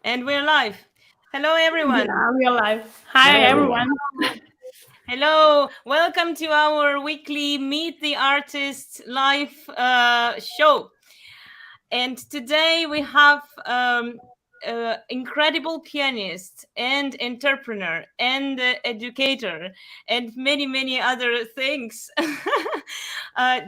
And we're live. Hello, everyone. Yeah, real life. Hi, Hello, everyone. everyone. Hello. Welcome to our weekly Meet the Artist live show. And today we have incredible pianist and entrepreneur and educator and many, many other things.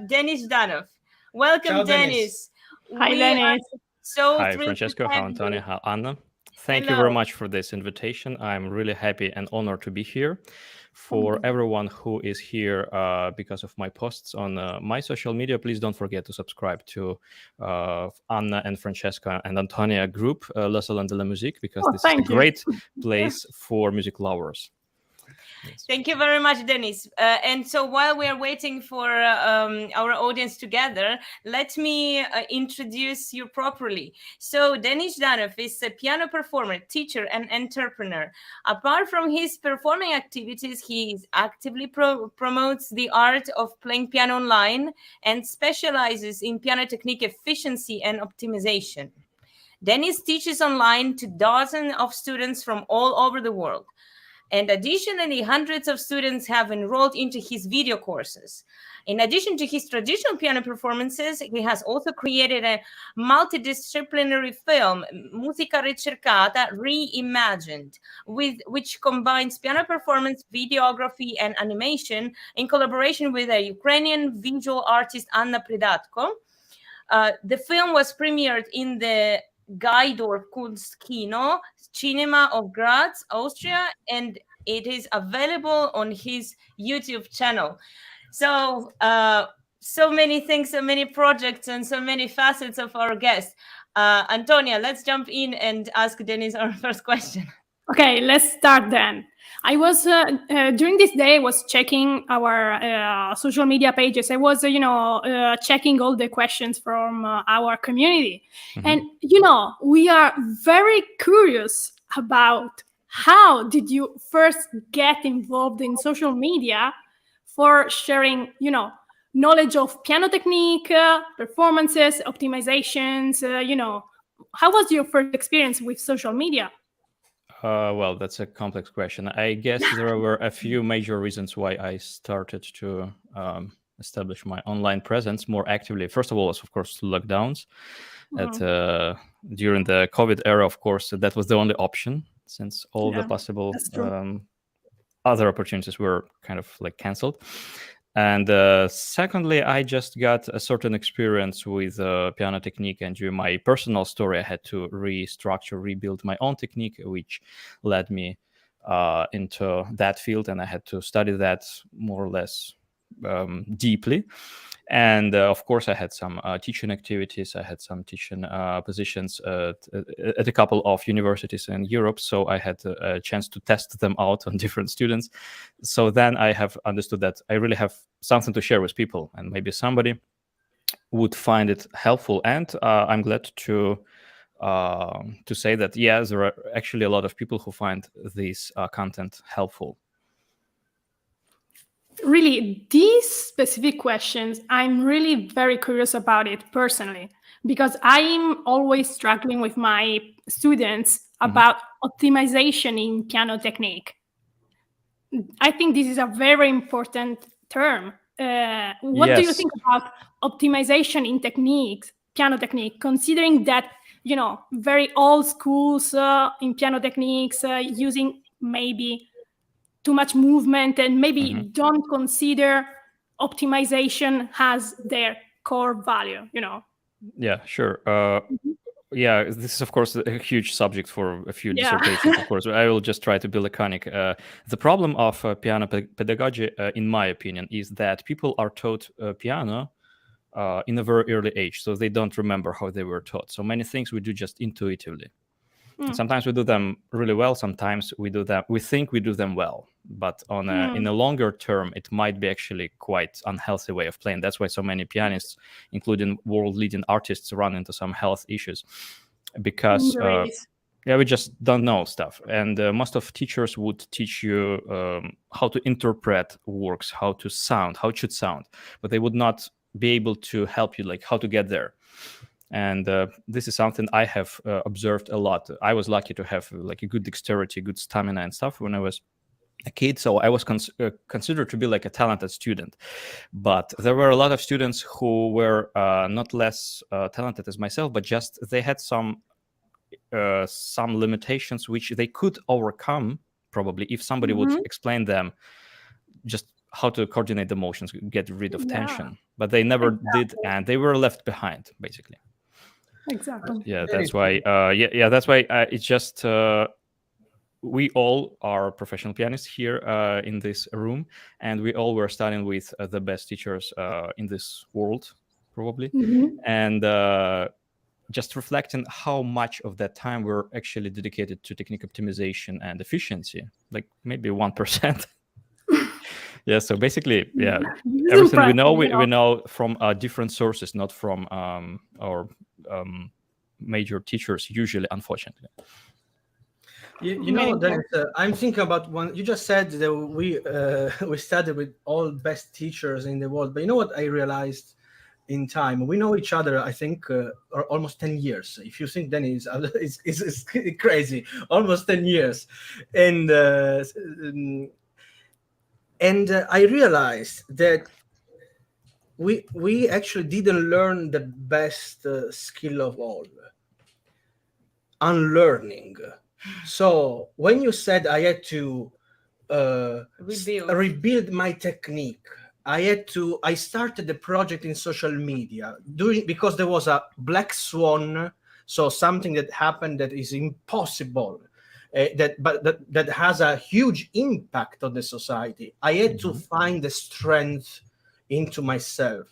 Denis Zhdanov. Welcome, Ciao, Denis. Denis. Hi, We are Dennis. so Hi, thrilled to Francesco. Hi, have Antonio. you. Hi, Anna. Thank you very Hello. much for this invitation. I'm really happy and honored to be here. For everyone who is here because of my posts on my social media, please don't forget to subscribe to Anna and Francesca and Antonia group, Le Salon de la Musique, because Oh, this is a thank you. great place for music lovers. Yes. Thank you very much, Denis. And so while we are waiting for our audience to gather, let me introduce you properly. So Denis Zhdanov is a piano performer, teacher, and entrepreneur. Apart from his performing activities, he actively promotes the art of playing piano online and specializes in piano technique efficiency and optimization. Denis teaches online to dozens of students from all over the world. And additionally, hundreds of students have enrolled into his video courses. In addition to his traditional piano performances, he has also created a multidisciplinary film, Musica Ricercata Reimagined, which combines piano performance, videography, and animation in collaboration with a Ukrainian visual artist, Anna Pridatko. The film was premiered in the Gaidorf Kunstkino Cinema of Graz, Austria, and it is available on his YouTube channel. So, so many things, so many projects, and so many facets of our guest. Antonia, let's jump in and ask Denis our first question. Okay, let's start then. I was during this day I was checking our social media pages. I was checking all the questions from our community, and we are very curious about how did you first get involved in social media for sharing knowledge of piano technique, performances, optimizations. How was your first experience with social media? Well, that's a complex question. I guess there were a few major reasons why I started to establish my online presence more actively. First of all, was of course lockdowns. During the COVID era, of course, that was the only option since all the possible That's true. other opportunities were kind of like canceled. And secondly, I just got a certain experience with piano technique, and during my personal story, I had to restructure, rebuild my own technique, which led me into that field, and I had to study that more or less deeply. And of course, I had some teaching activities. I had some teaching positions at a couple of universities in Europe. So I had a chance to test them out on different students. So then I have understood that I really have something to share with people, and maybe somebody would find it helpful. And I'm glad to say that, yeah, there are actually a lot of people who find this content helpful. Really, these specific questions, I'm really very curious about it personally, because I'm always struggling with my students about optimization in piano technique. I think this is a very important term. What do you Yes. think about optimization in techniques, piano technique, considering that, very old schools in piano techniques using maybe too much movement and maybe don't consider optimization as their core value, Yeah, sure. Yeah, this is of course a huge subject for a few Yeah. dissertations. Of course, I will just try to be laconic. The problem of piano pedagogy, in my opinion, is that people are taught piano in a very early age, so they don't remember how they were taught. So many things we do just intuitively. And sometimes we do them really well. Sometimes we think we do them well, but in a longer term, it might be actually quite unhealthy way of playing. That's why so many pianists, including world-leading artists, run into some health issues because Injuries. we just don't know stuff. And most of teachers would teach you how to interpret works, how it should sound, but they would not be able to help you like how to get there. And this is something I have observed a lot. I was lucky to have like a good dexterity, good stamina and stuff when I was a kid, so I was considered to be like a talented student. But there were a lot of students who were not less talented as myself, but just they had some limitations which they could overcome probably if somebody would explain them just how to coordinate the motions, get rid of tension. But they never did, and they were left behind basically. Exactly. Yeah, that's why. That's why it's just. We all are professional pianists here in this room, and we all were studying with the best teachers in this world, probably. And just reflecting how much of that time were actually dedicated to technique optimization and efficiency, like maybe 1%. Yeah, so basically, yeah, everything we know, we know from different sources, not from our major teachers, usually, unfortunately. You know, Dennis, I'm thinking about one. You just said that we studied with all best teachers in the world, but you know what I realized in time? We know each other, I think, almost 10 years. If you think Dennis is crazy, almost 10 years, and I realized that we actually didn't learn the best skill of all, unlearning. So when you said I had to rebuild my technique, I started the project in social media because there was a black swan, so something that happened that is impossible, that has a huge impact on the society. I had to find the strength into myself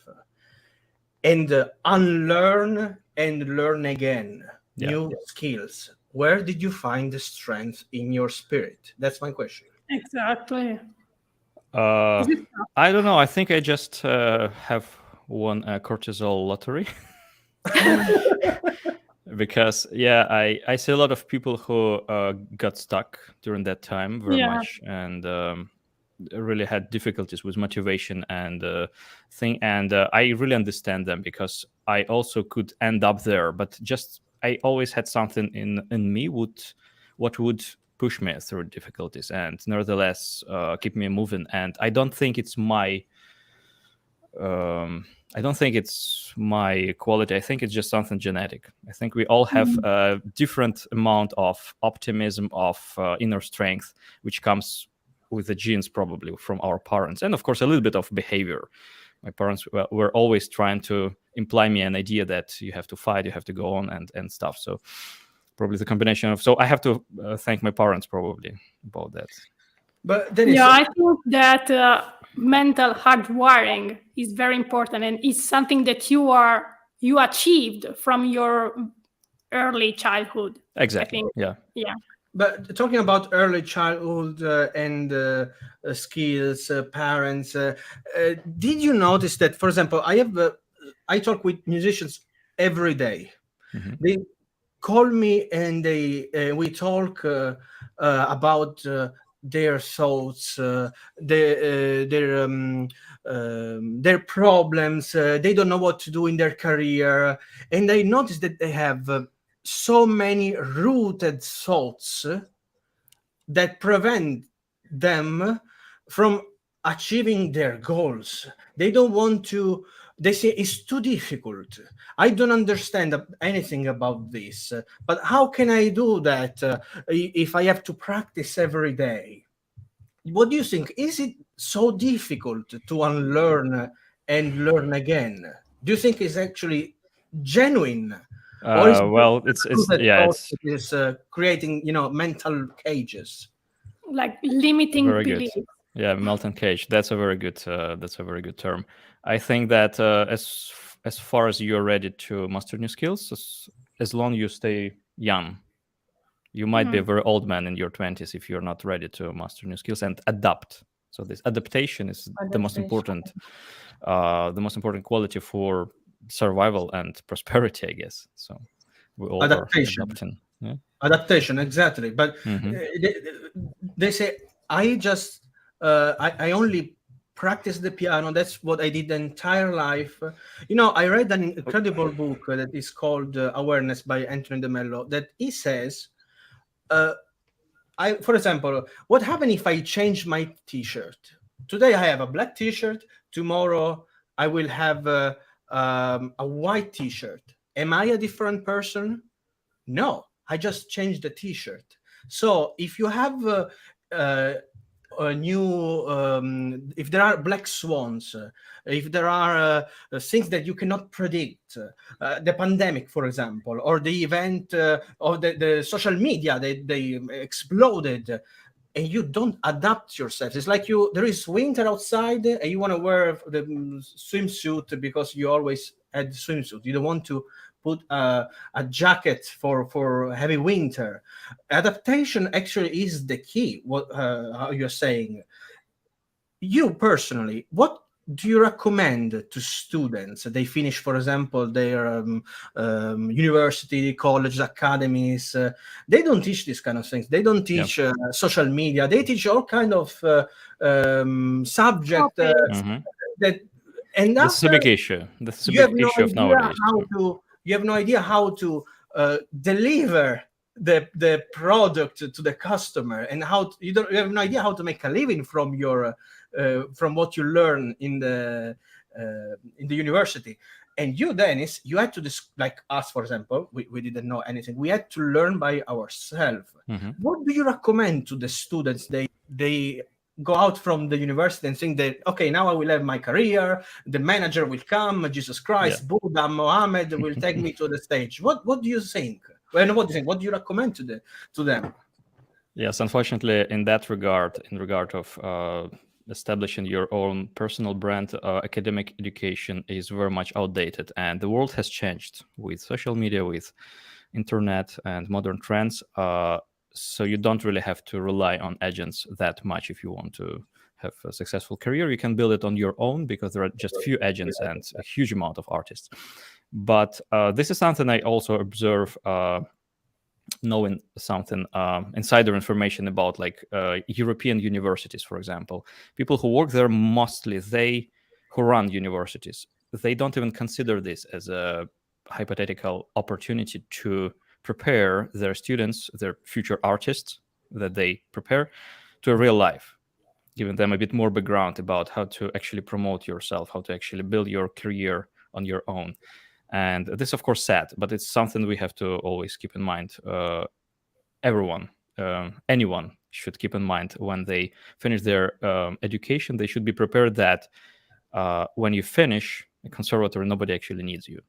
and unlearn and learn again new skills. Where did you find the strength in your spirit? That's my question. Exactly. I don't know. I think I just have won a cortisol lottery. Because I see a lot of people who got stuck during that time very much, and really had difficulties with motivation and thing. And I really understand them, because I also could end up there, but just I always had something in me what would push me through difficulties and nevertheless keep me moving. And I don't think it's my quality. I think it's just something genetic. I think we all have a different amount of optimism, of inner strength, which comes with the genes, probably from our parents, and of course a little bit of behavior. My parents were always trying to imply me an idea that you have to fight, you have to go on and stuff. So probably the combination of, so I have to thank my parents probably about that. But Dennis, I think that mental hardwiring is very important, and it's something that you achieved from your early childhood. Exactly. I think. Yeah. But talking about early childhood and skills, parents, did you notice that, for example, I talk with musicians every day. They call me and we talk about their thoughts, their problems. They don't know what to do in their career, and I noticed that they have so many rooted thoughts that prevent them from achieving their goals. They don't want to. They say it's too difficult. I don't understand anything about this, but how can I do that if I have to practice every day? What do you think? Is it so difficult to unlearn and learn again? Do you think it's actually genuine? Or is it's creating, mental cages, like limiting beliefs. Yeah, mental cage. That's a very good term. I think that as far as you're ready to master new skills, as long as you stay young, you might be a very old man in your 20s if you're not ready to master new skills and adapt. So this adaptation is the most important quality for survival and prosperity, I guess. So we all adaptation. Are adapting. Yeah? Adaptation, exactly. But they say I only practice the piano. That's what I did the entire life. You know, I read an incredible book that is called Awareness by Anthony de Mello, that he says, for example, what happens if I change my t-shirt? Today I have a black t-shirt. Tomorrow I will have a white t-shirt. Am I a different person? No, I just changed the t-shirt. So if you have a new, if there are black swans, if there are things that you cannot predict, the pandemic, for example, or the event of the social media, they exploded, and you don't adapt yourself. It's like there is winter outside and you want to wear the swimsuit because you always had swimsuit. You don't want to put a jacket for heavy winter. Adaptation actually is the key. What how you're saying. You personally, what do you recommend to students? They finish, for example, their university, colleges, academies. They don't teach these kind of things. They don't teach social media. They teach all kind of subject that. And this is a big issue. This is a big issue of nowadays. You have no idea how to deliver the product to the customer, and you have no idea how to make a living from your from what you learn in the university. And you, Dennis, you had to like us, for example, we didn't know anything. We had to learn by ourselves. What do you recommend to the students? They go out from the university and think that, okay, now I will have my career, the manager will come, Jesus Christ, Buddha, Mohammed will take me to the stage. What do you think? Well, what do you think? What do you recommend to them? Yes, unfortunately, in that regard, in regard of establishing your own personal brand, academic education is very much outdated, and the world has changed with social media, with internet and modern trends. So you don't really have to rely on agents that much if you want to have a successful career. You can build it on your own because there are just few agents and a huge amount of artists. But this is something I also observe, knowing something, insider information about like European universities, for example. People who work there, mostly who run universities, they don't even consider this as a hypothetical opportunity to prepare their students, their future artists that they prepare, to a real life, giving them a bit more background about how to actually promote yourself, how to actually build your career on your own. And this, of course, sad, but it's something we have to always keep in mind. Everyone, anyone should keep in mind when they finish their education. They should be prepared that when you finish a conservatory, nobody actually needs you.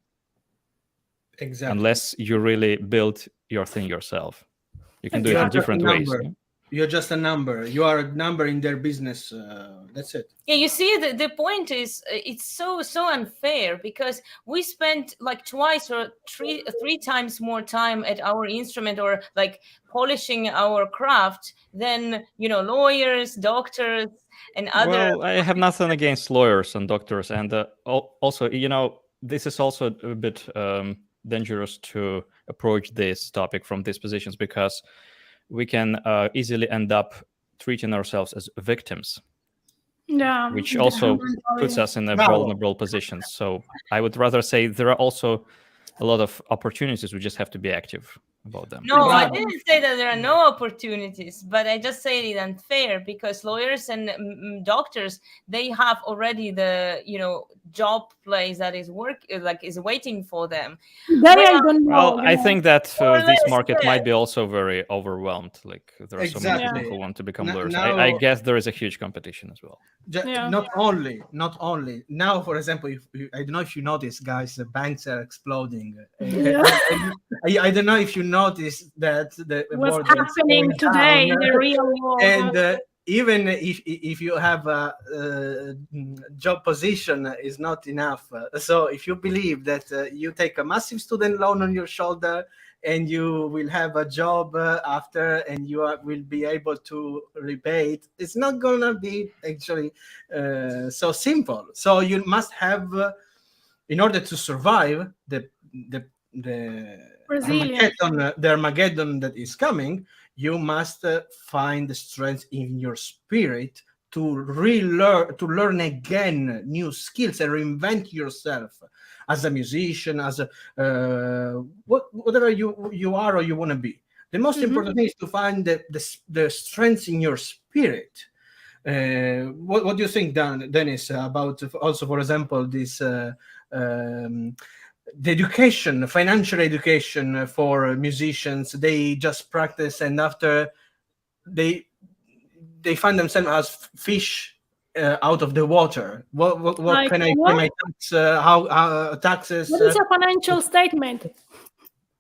Exactly. Unless you really build your thing yourself. You can do it in different ways. Yeah? You're just a number. You are a number in their business. That's it. Yeah, you see, the point is, it's so unfair because we spent like twice or three times more time at our instrument or like polishing our craft than, lawyers, doctors, and other. Well, I have nothing against lawyers and doctors, and also, this is also a bit dangerous to approach this topic from these positions because we can easily end up treating ourselves as victims, which also puts us in a vulnerable position. So I would rather say there are also a lot of opportunities. We just have to be active about them. No, I didn't say that there are no opportunities, but I just say it unfair because lawyers and doctors, they have already the job place that is is waiting for them. I think that this market might be also very overwhelmed. Like there are so many people who want to become lawyers. I guess there is a huge competition as well. Not only. Now, for example, I don't know if you notice, guys, the banks are exploding. I don't know if you notice that what's happening today in the real world. And even if you have a job position is not enough. So if you believe that you take a massive student loan on your shoulder and you will have a job after and you will be able to repay it, it's not gonna be actually so simple. So you must have, in order to survive the Armageddon that is coming, you must find the strength in your spirit to learn again new skills and reinvent yourself as a musician, as a whatever you are or you want to be. The most important thing is to find the strength in your spirit. What do you think, Dennis, about also, for example, this the education, financial education for musicians? They just practice, and after they find themselves as fish out of the water. What Like can I pay what? my tax? How taxes? What is a financial statement?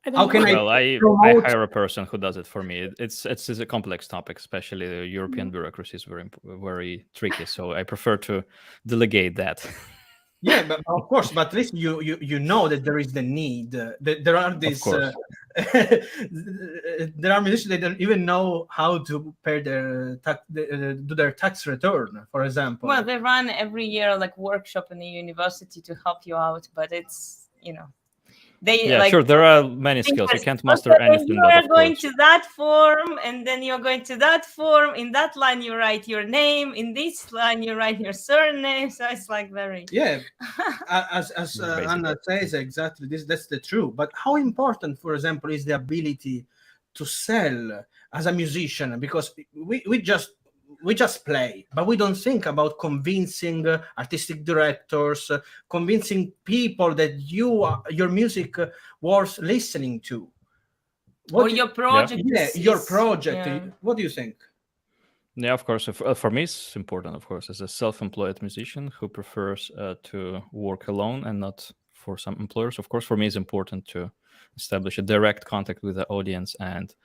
I don't How can know. Well, I promote- hire a person who does it for me. It's a complex topic, especially the European bureaucracy is very tricky. So I prefer to delegate that. Yeah, but of course, but at least you know that there is the need. There are these. course. There are musicians that don't even know how to pay their do their tax return, for example. Well, they run every year like workshop in the university to help you out, but it's they Yeah, like sure. There are many skills. You can't master okay, anything. you But are of going course. to that form, and then you're going to that form. In that line, you write your name. In this line, you write your surname. So it's like very Yeah, as Basically. Anna says, exactly that's the truth. But how important, for example, is the ability to sell as a musician? Because we just play, but we don't think about convincing artistic directors, convincing people that your music worth listening to. or your project. Your project. Yeah. What do you think? Yeah, of course. For me, it's important, of course, as a self-employed musician who prefers to work alone and not for some employers. Of course, for me, it's important to establish a direct contact with the audience and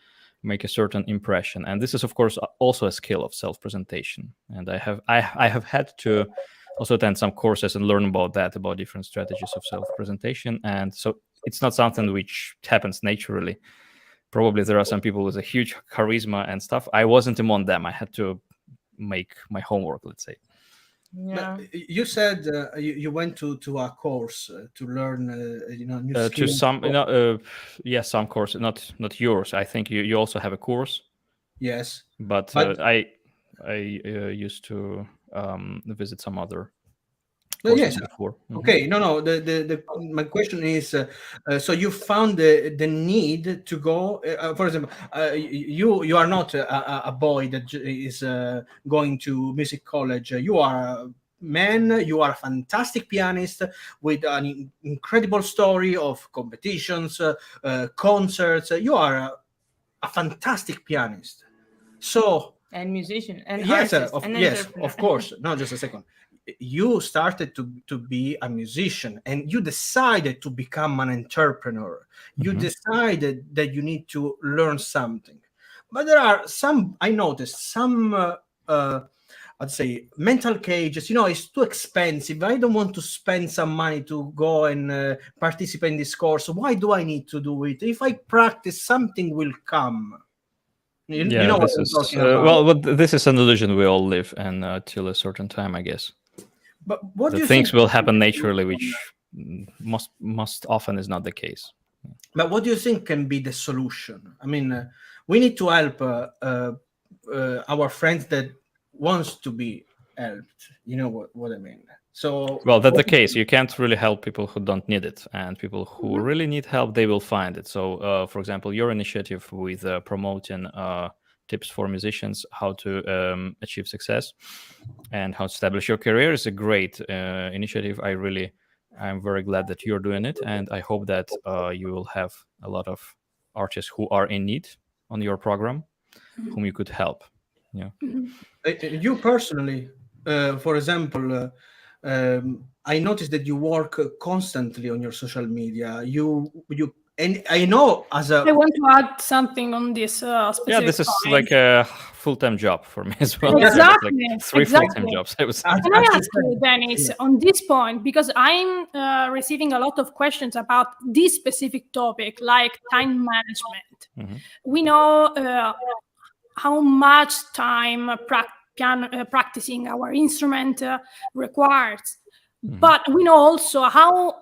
make a certain impression. And this is, of course, also a skill of self-presentation. And I have had to also attend some courses and learn about different strategies of self-presentation. And so it's not something which happens naturally. Probably there are some people with a huge charisma and stuff. I wasn't among them. I had to make my homework, let's say. Yeah. But you said you went to a course to learn new To skills. some, yes, some course, not yours. I think you also have a course. Yes, But I used to visit some other courses yes. before. Okay, no. My question is, so you found the need to go. For example, you are not a boy that is going to music college. You are a man. You are a fantastic pianist with an incredible story of competitions, concerts. You are a fantastic pianist. So And musician and yes, artist and entrepreneur. of course. No, just a second. You started to be a musician, and you decided to become an entrepreneur. You decided that you need to learn something. But there are some, I noticed some I'd say mental cages. It's too expensive. I don't want to spend some money to go and participate in this course. Why do I need to do it? If I practice, something will come. You know what this I'm is talking about. but this is an illusion we all live, and till a certain time, I guess. But what do The you things think? will happen naturally, which most often is not the case. But what do you think can be the solution? I mean, we need to help our friends that wants to be helped. You know what I mean? So Well, that's the case. You can't really help people who don't need it, and people who really need help, they will find it. So, for example, your initiative with promoting tips for musicians how to achieve success and how to establish your career is a great initiative. I'm very glad that you're doing it, and I hope that you will have a lot of artists who are in need on your program, whom you could help. Yeah. you personally, for example, I noticed that you work constantly on your social media. And I know as a I want to add something on this specific Yeah, this is point. like a full-time job for me as well. Exactly, Like 3 exactly. full-time jobs, I would say. as Can I you ask you, said, Dennis, on this point, because I'm receiving a lot of questions about this specific topic, like time management. We know how much time practicing our instrument requires, but we know also how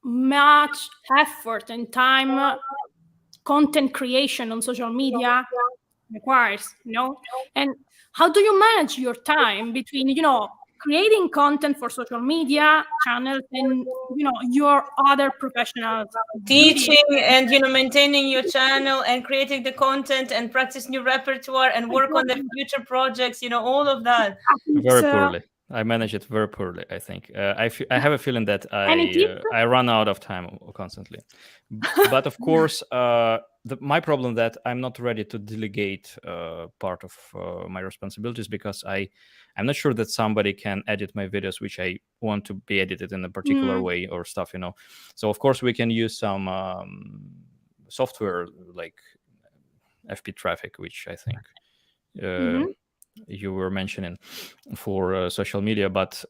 much effort and time content creation on social media requires, and how do you manage your time between, creating content for social media channels and, your other professional duties? Teaching and maintaining your channel and creating the content and practice new repertoire and work on the future projects, all of that. Very poorly. I manage it very poorly, I think. I have a feeling that Any tips? I run out of time constantly. But of course, my problem that I'm not ready to delegate part of my responsibilities, because I'm not sure that somebody can edit my videos, which I want to be edited in a particular way or stuff, So of course we can use some software like FP Traffic, which I think you were mentioning for social media, but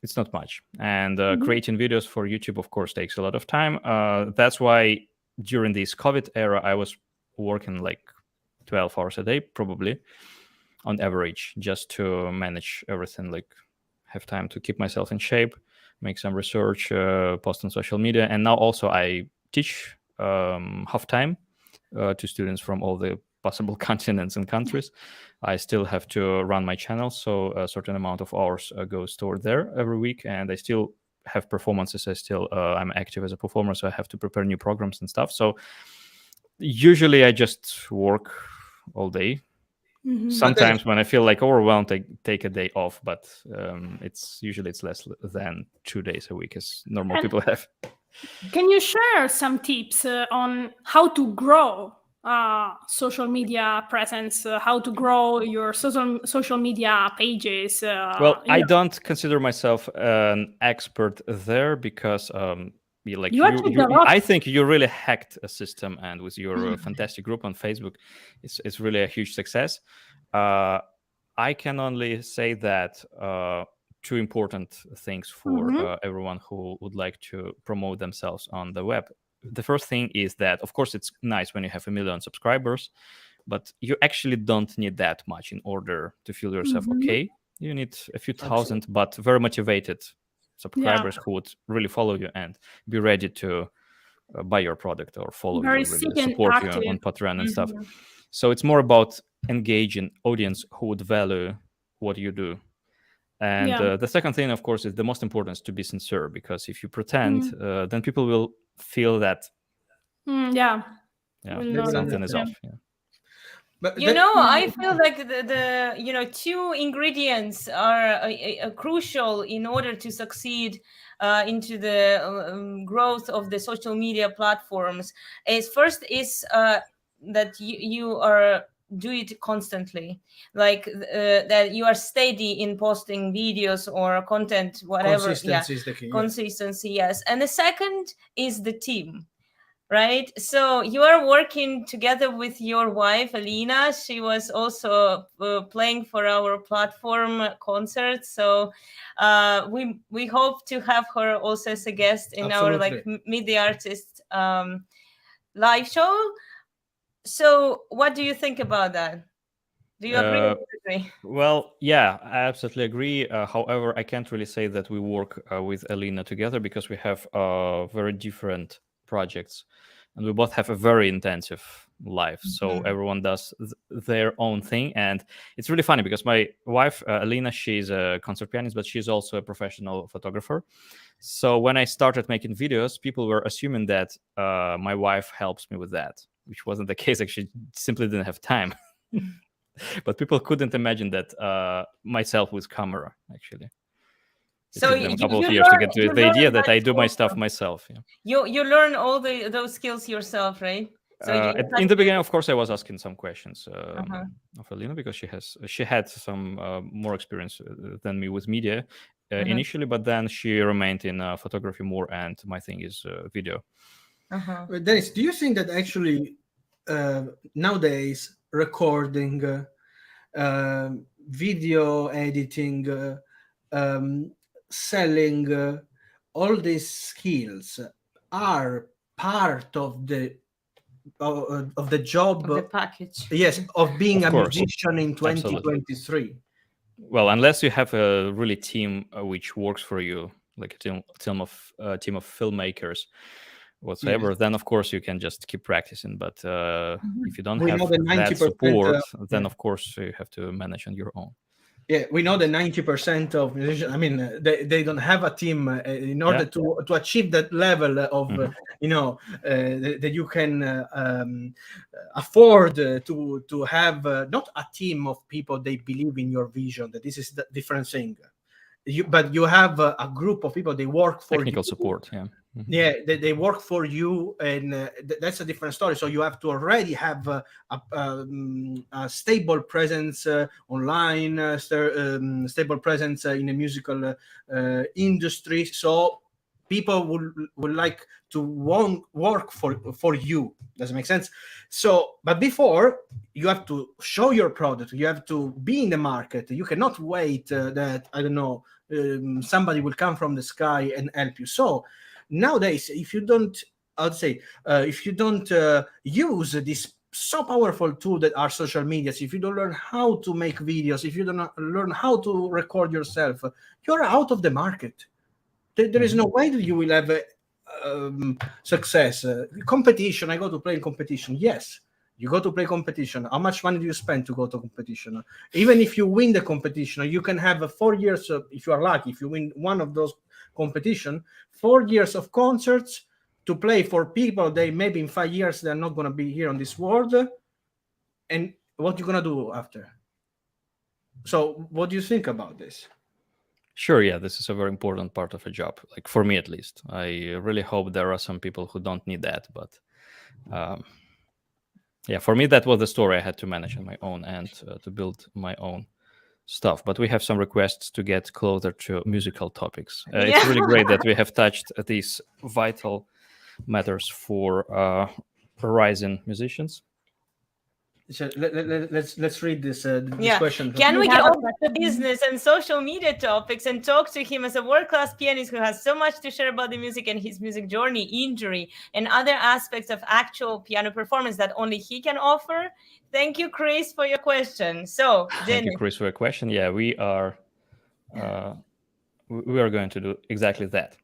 it's not much. And creating videos for YouTube, of course, takes a lot of time. That's why during this COVID era, I was working like 12 hours a day, probably on average, just to manage everything, like have time to keep myself in shape, make some research, post on social media. And now also I teach half time to students from all the possible continents and countries. I still have to run my channel, so a certain amount of hours goes toward there every week, and I still have performances. I'm active as a performer, so I have to prepare new programs and stuff. So usually I just work all day. Sometimes when I feel like overwhelmed, I take a day off, but it's less than 2 days a week as normal people have. Can you share some tips on how to grow social media presence, how to grow your social media pages? Well, I don't consider myself an expert there, because I think you really hacked a system, and with your fantastic group on Facebook, it's really a huge success. I can only say that two important things for everyone who would like to promote themselves on the web. The first thing is that, of course, it's nice when you have 1 million subscribers, but you actually don't need that much in order to feel yourself okay. You need a few thousand, but very motivated subscribers who would really follow you and be ready to buy your product or follow you, really support you on Patreon and stuff. So it's more about engaging audience who would value what you do. And the second thing, of course, is the most important, is to be sincere, because if you pretend, then people will feel that something is off. But I feel like the two ingredients are crucial in order to succeed into the growth of the social media platforms. First is that you are do it constantly, like that you are steady in posting videos or content, whatever. Consistency is the key. Consistency, yes. And the second is the team. Right. So you are working together with your wife, Alina. She was also playing for our platform concerts. So we hope to have her also as a guest in our Meet the Artist live show. So what do you think about that? Do you agree or disagree? Well, yeah, I absolutely agree. However, I can't really say that we work with Alina together, because we have very different projects, and we both have a very intensive life. So everyone does their own thing. And it's really funny, because my wife, Alina, she's a concert pianist, but she's also a professional photographer. So when I started making videos, people were assuming that my wife helps me with that, which wasn't the case. Actually, simply didn't have time. But people couldn't imagine that myself with camera, actually. It took them a couple of years to get to the idea that I do my stuff myself. You learn all those skills yourself, right? So in the beginning, of course, I was asking some questions of Alina, because she had some more experience than me with media initially, but then she remained in photography more, and my thing is video. Dennis, do you think that actually nowadays recording, video editing, selling, all these skills are part of the job, of the package? Yes, of being a musician in 2023. Absolutely. Well, unless you have a really team which works for you, like a team of filmmakers, whatsoever, then of course you can just keep practicing. But if you don't We have know that that 90%, support, then yeah. of course you have to manage on your own. Yeah, we know that 90% of musicians, I mean, they don't have a team in order to achieve that level of, that you can afford to have not a team of people they believe in your vision, that this is the different thing. But you have a group of people, they work for Technical you. support, yeah. Mm-hmm. Yeah, they work for you, and that's a different story. So you have to already have a stable presence online, stable presence in the musical industry. So people would like to work for you. Does it make sense? So, but before you have to show your product, you have to be in the market. You cannot wait that, I don't know, somebody will come from the sky and help you. So nowadays, if you don't, if you don't use this so powerful tool that are social medias, if you don't learn how to make videos, if you don't learn how to record yourself, you're out of the market. There is no way that you will have success. Competition, I go to play in competition. Yes, you go to play competition. How much money do you spend to go to competition? Even if you win the competition, you can have 4 years, if you are lucky, if you win one of those competition, 4 years of concerts to play for people they maybe in 5 years they're not going to be here on this world. And what you going to do after? So what do you think about this? Sure, yeah, this is a very important part of a job, like for me at least. I really hope there are some people who don't need that, but yeah, for me that was the story. I had to manage on my own and to build my own stuff. But we have some requests to get closer to musical topics. It's really great that we have touched these vital matters for rising musicians. So let's read this question. Can we get all the business and social media topics and talk to him as a world-class pianist who has so much to share about the music and his music journey, injury, and other aspects of actual piano performance that only he can offer? Thank you, Chris, for your question. So, thank you, Chris, for your question. Yeah, we are going to do exactly that.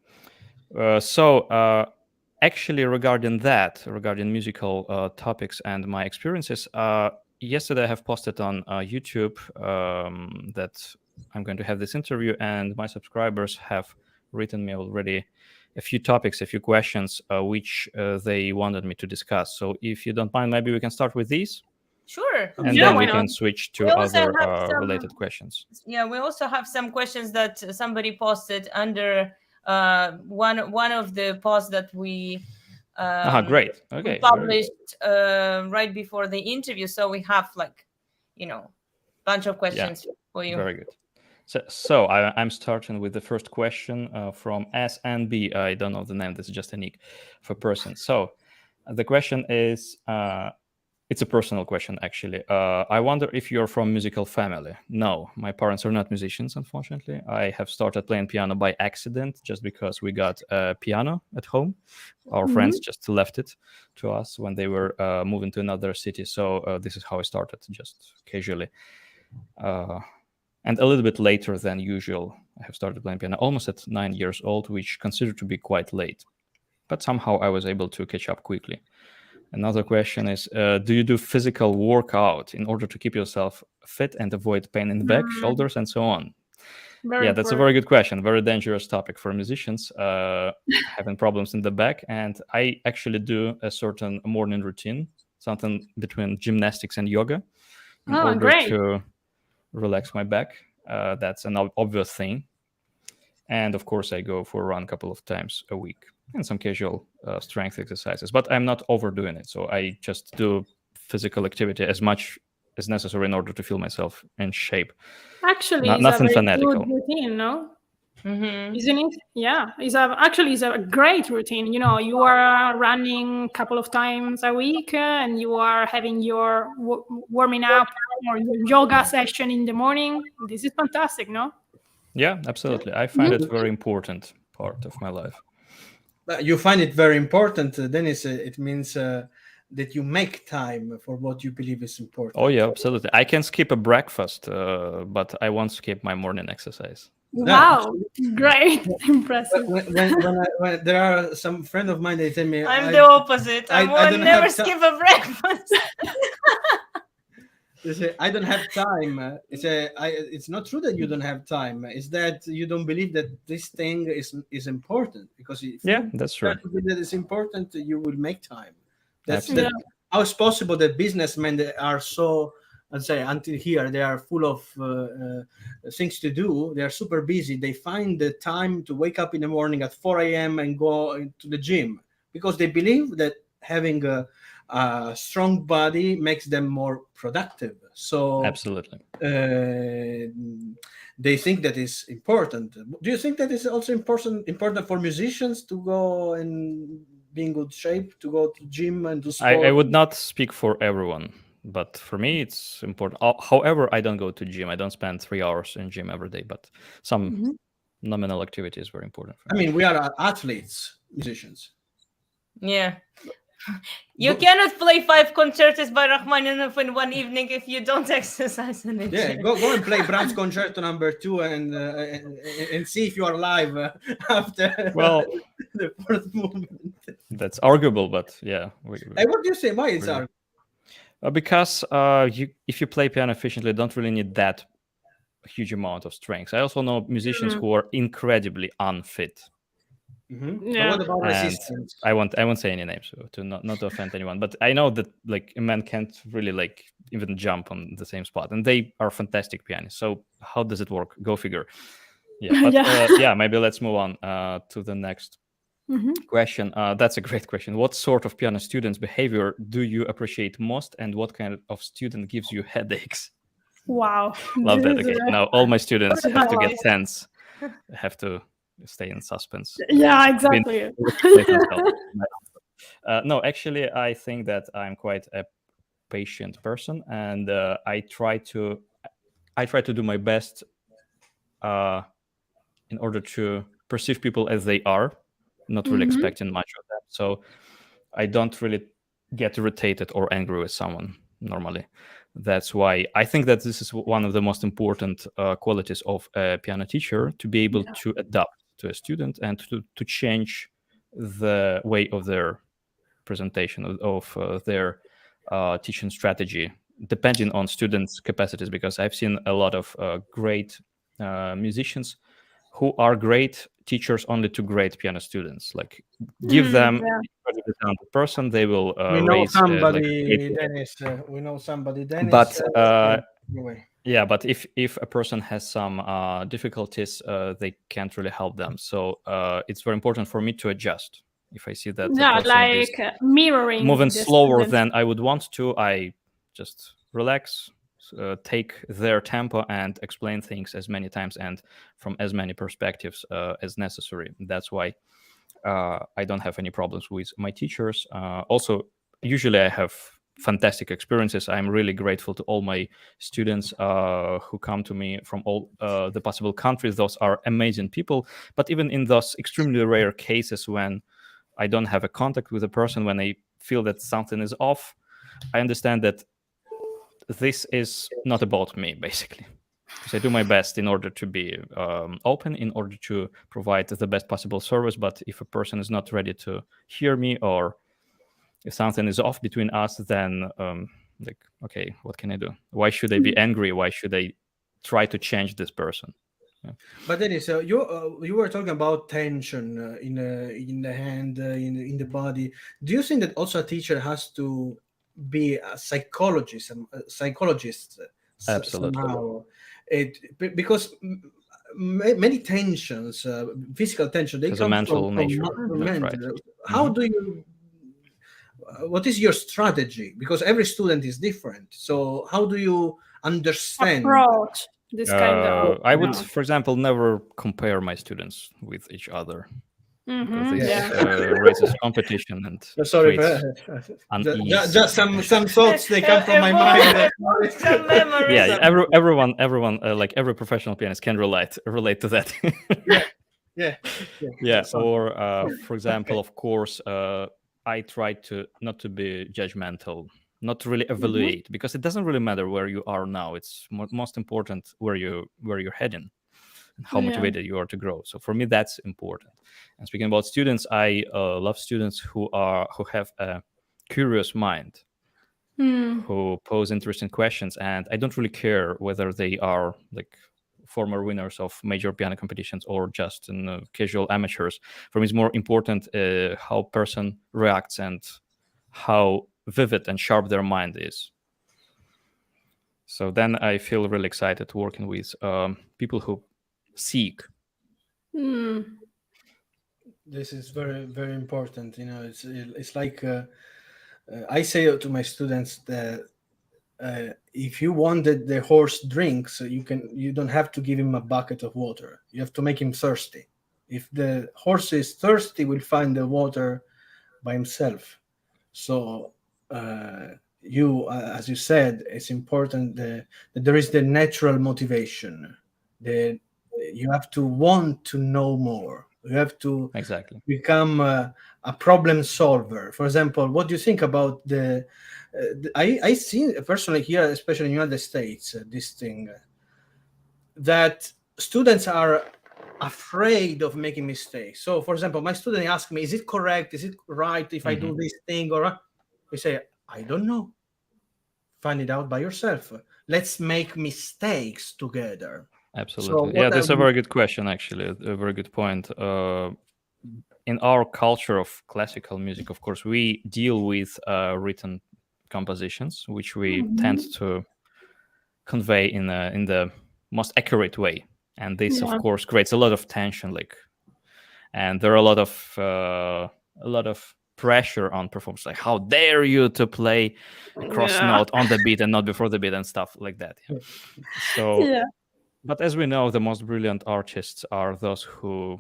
Actually, regarding musical topics and my experiences, yesterday I have posted on YouTube that I'm going to have this interview, and my subscribers have written me already a few topics, a few questions, which they wanted me to discuss. So if you don't mind, maybe we can start with these. Sure. And then we can switch to other related questions. Yeah, we also have some questions that somebody posted under one of the posts that we great. Okay. we published right before the interview. So we have bunch of questions for you. Very good. So I'm starting with the first question from SNB. I don't know the name. This is just a nick for person. So the question is, it's a personal question, actually. I wonder if you're from musical family. No, my parents are not musicians, unfortunately. I have started playing piano by accident, just because we got a piano at home. Our friends just left it to us when they were moving to another city. So this is how I started, just casually. And a little bit later than usual, I have started playing piano, almost at 9 years old, which considered to be quite late. But somehow I was able to catch up quickly. Another question is, do you do physical workout in order to keep yourself fit and avoid pain in the back, shoulders, and so on? That's a very good question. Very dangerous topic for musicians, having problems in the back. And I actually do a certain morning routine, something between gymnastics and yoga, in order to relax my back. That's an obvious thing. And of course, I go for a run a couple of times a week and some casual strength exercises. But I'm not overdoing it. So I just do physical activity as much as necessary in order to feel myself in shape. Actually, nothing it's a fanatical. good routine, no? Isn't it? Yeah, it's a great routine. You know, you are running a couple of times a week, and you are having your warming up or your yoga session in the morning. This is fantastic, no? Yeah, absolutely. I find it very important part of my life. You find it very important, Dennis. It means that you make time for what you believe is important. Oh yeah, absolutely. I can skip a breakfast, but I won't skip my morning exercise. Wow, great, impressive. When there are some friend of mine, they tell me I'm the opposite. I don't never have skip a breakfast. They say, I don't have time. It's not true that you don't have time. It's that you don't believe that this thing is important. Because if Yeah, you that's true. believe that it's important, you will make time. That's Absolutely. how it's possible that businessmen that are so, let's say, until here, they are full of things to do. They are super busy. They find the time to wake up in the morning at 4 a.m. and go to the gym because they believe that having a strong body makes them more productive. So Absolutely. They think that is important. Do you think that is also important for musicians to go and be in good shape, to go to gym and to sport? I would not speak for everyone, but for me it's important. However, I don't go to gym. I don't spend 3 hours in gym every day, but some nominal activity is very important for me. I mean, we are athletes, musicians. Yeah. You cannot play 5 concertos by Rachmaninoff in one evening if you don't exercise in it. Yeah, go and play Brahms Concerto number 2 and see if you are live after Well, the fourth movement. That's arguable, but yeah. Hey, what do you say? Why it's really, arguable? because if you play piano efficiently, you don't really need that huge amount of strength. I also know musicians who are incredibly unfit. But what about resistance? I won't say any names to not to offend anyone, but I know that like a man can't really like even jump on the same spot, and they are fantastic pianists. So how does it work? Go figure. Yeah, but maybe let's move on to the next question. That's a great question. What sort of piano student's behavior do you appreciate most, and what kind of student gives you headaches? Wow, Love that. Okay, now all my students have to get tense, have to stay in suspense. Yeah, exactly. No, actually, I think that I'm quite a patient person, and I try to do my best in order to perceive people as they are, not really expecting much of them. So I don't really get irritated or angry with someone normally. That's why I think that this is one of the most important qualities of a piano teacher, to be able to adapt to a student and to change the way of their presentation of their teaching strategy depending on students' capacities, because I've seen a lot of great musicians who are great teachers only to great piano students. Like give them a talented person, they will we know raise somebody, Dennis. We know somebody, Dennis. But anyway. Yeah, but if a person has some difficulties, they can't really help them. So it's very important for me to adjust. If I see that the person is mirroring moving slower students. than I would want to, I just relax, take their tempo and explain things as many times and from as many perspectives as necessary. That's why I don't have any problems with my teachers. Also, usually I have fantastic experiences. I'm really grateful to all my students who come to me from all the possible countries. Those are amazing people. But even in those extremely rare cases when I don't have a contact with a person, when I feel that something is off, I understand that this is not about me, basically. Because I do my best in order to be open, in order to provide the best possible service. But if a person is not ready to hear me, or if something is off between us, then like, okay, what can I do? Why should I be angry? Why should I try to change this person? Yeah. But Dennis, you were talking about tension in the hand, in the body. Do you think that also a teacher has to be a psychologist? Absolutely. Somehow, because many tensions, physical tension, they come mental from nature. mental. Right. How do you? What is your strategy? Because every student is different. So how do you understand? Approach this kind of. I would, for example, never compare my students with each other. Because this raises competition and sorry, just some thoughts they come from my mind. Some memories. Yeah, everyone, like every professional pianist can relate to that. Yeah. Or for example, of course, I try to not to be judgmental, not to really evaluate, because it doesn't really matter where you are now. It's most important where you're heading. and how motivated you are to grow. So for me, that's important. And speaking about students, I love students who have a curious mind, who pose interesting questions, and I don't really care whether they are like former winners of major piano competitions or just casual amateurs. For me, it's more important how person reacts and how vivid and sharp their mind is. So then I feel really excited working with people who seek. This is very, very important. It's like I say to my students that if you want that the horse drinks, you don't have to give him a bucket of water. You have to make him thirsty. If the horse is thirsty, will find the water by himself. So as you said, it's important that there is the natural motivation. That you have to want to know more. You have to become a problem solver. For example, what do you think about I see personally here, especially in the United States, this thing that students are afraid of making mistakes. So, for example, my student asked me, "Is it correct? Is it right if I do this thing?" Or we say, "I don't know. Find it out by yourself. Let's make mistakes together." Absolutely. So that's a very good question, actually. A very good point. In our culture of classical music, of course, we deal with written compositions, which we tend to convey in the most accurate way. And this, of course, creates a lot of tension. And there are a lot of pressure on performers, like, how dare you to play a cross note on the beat and not before the beat and stuff like that. So. But as we know, the most brilliant artists are those who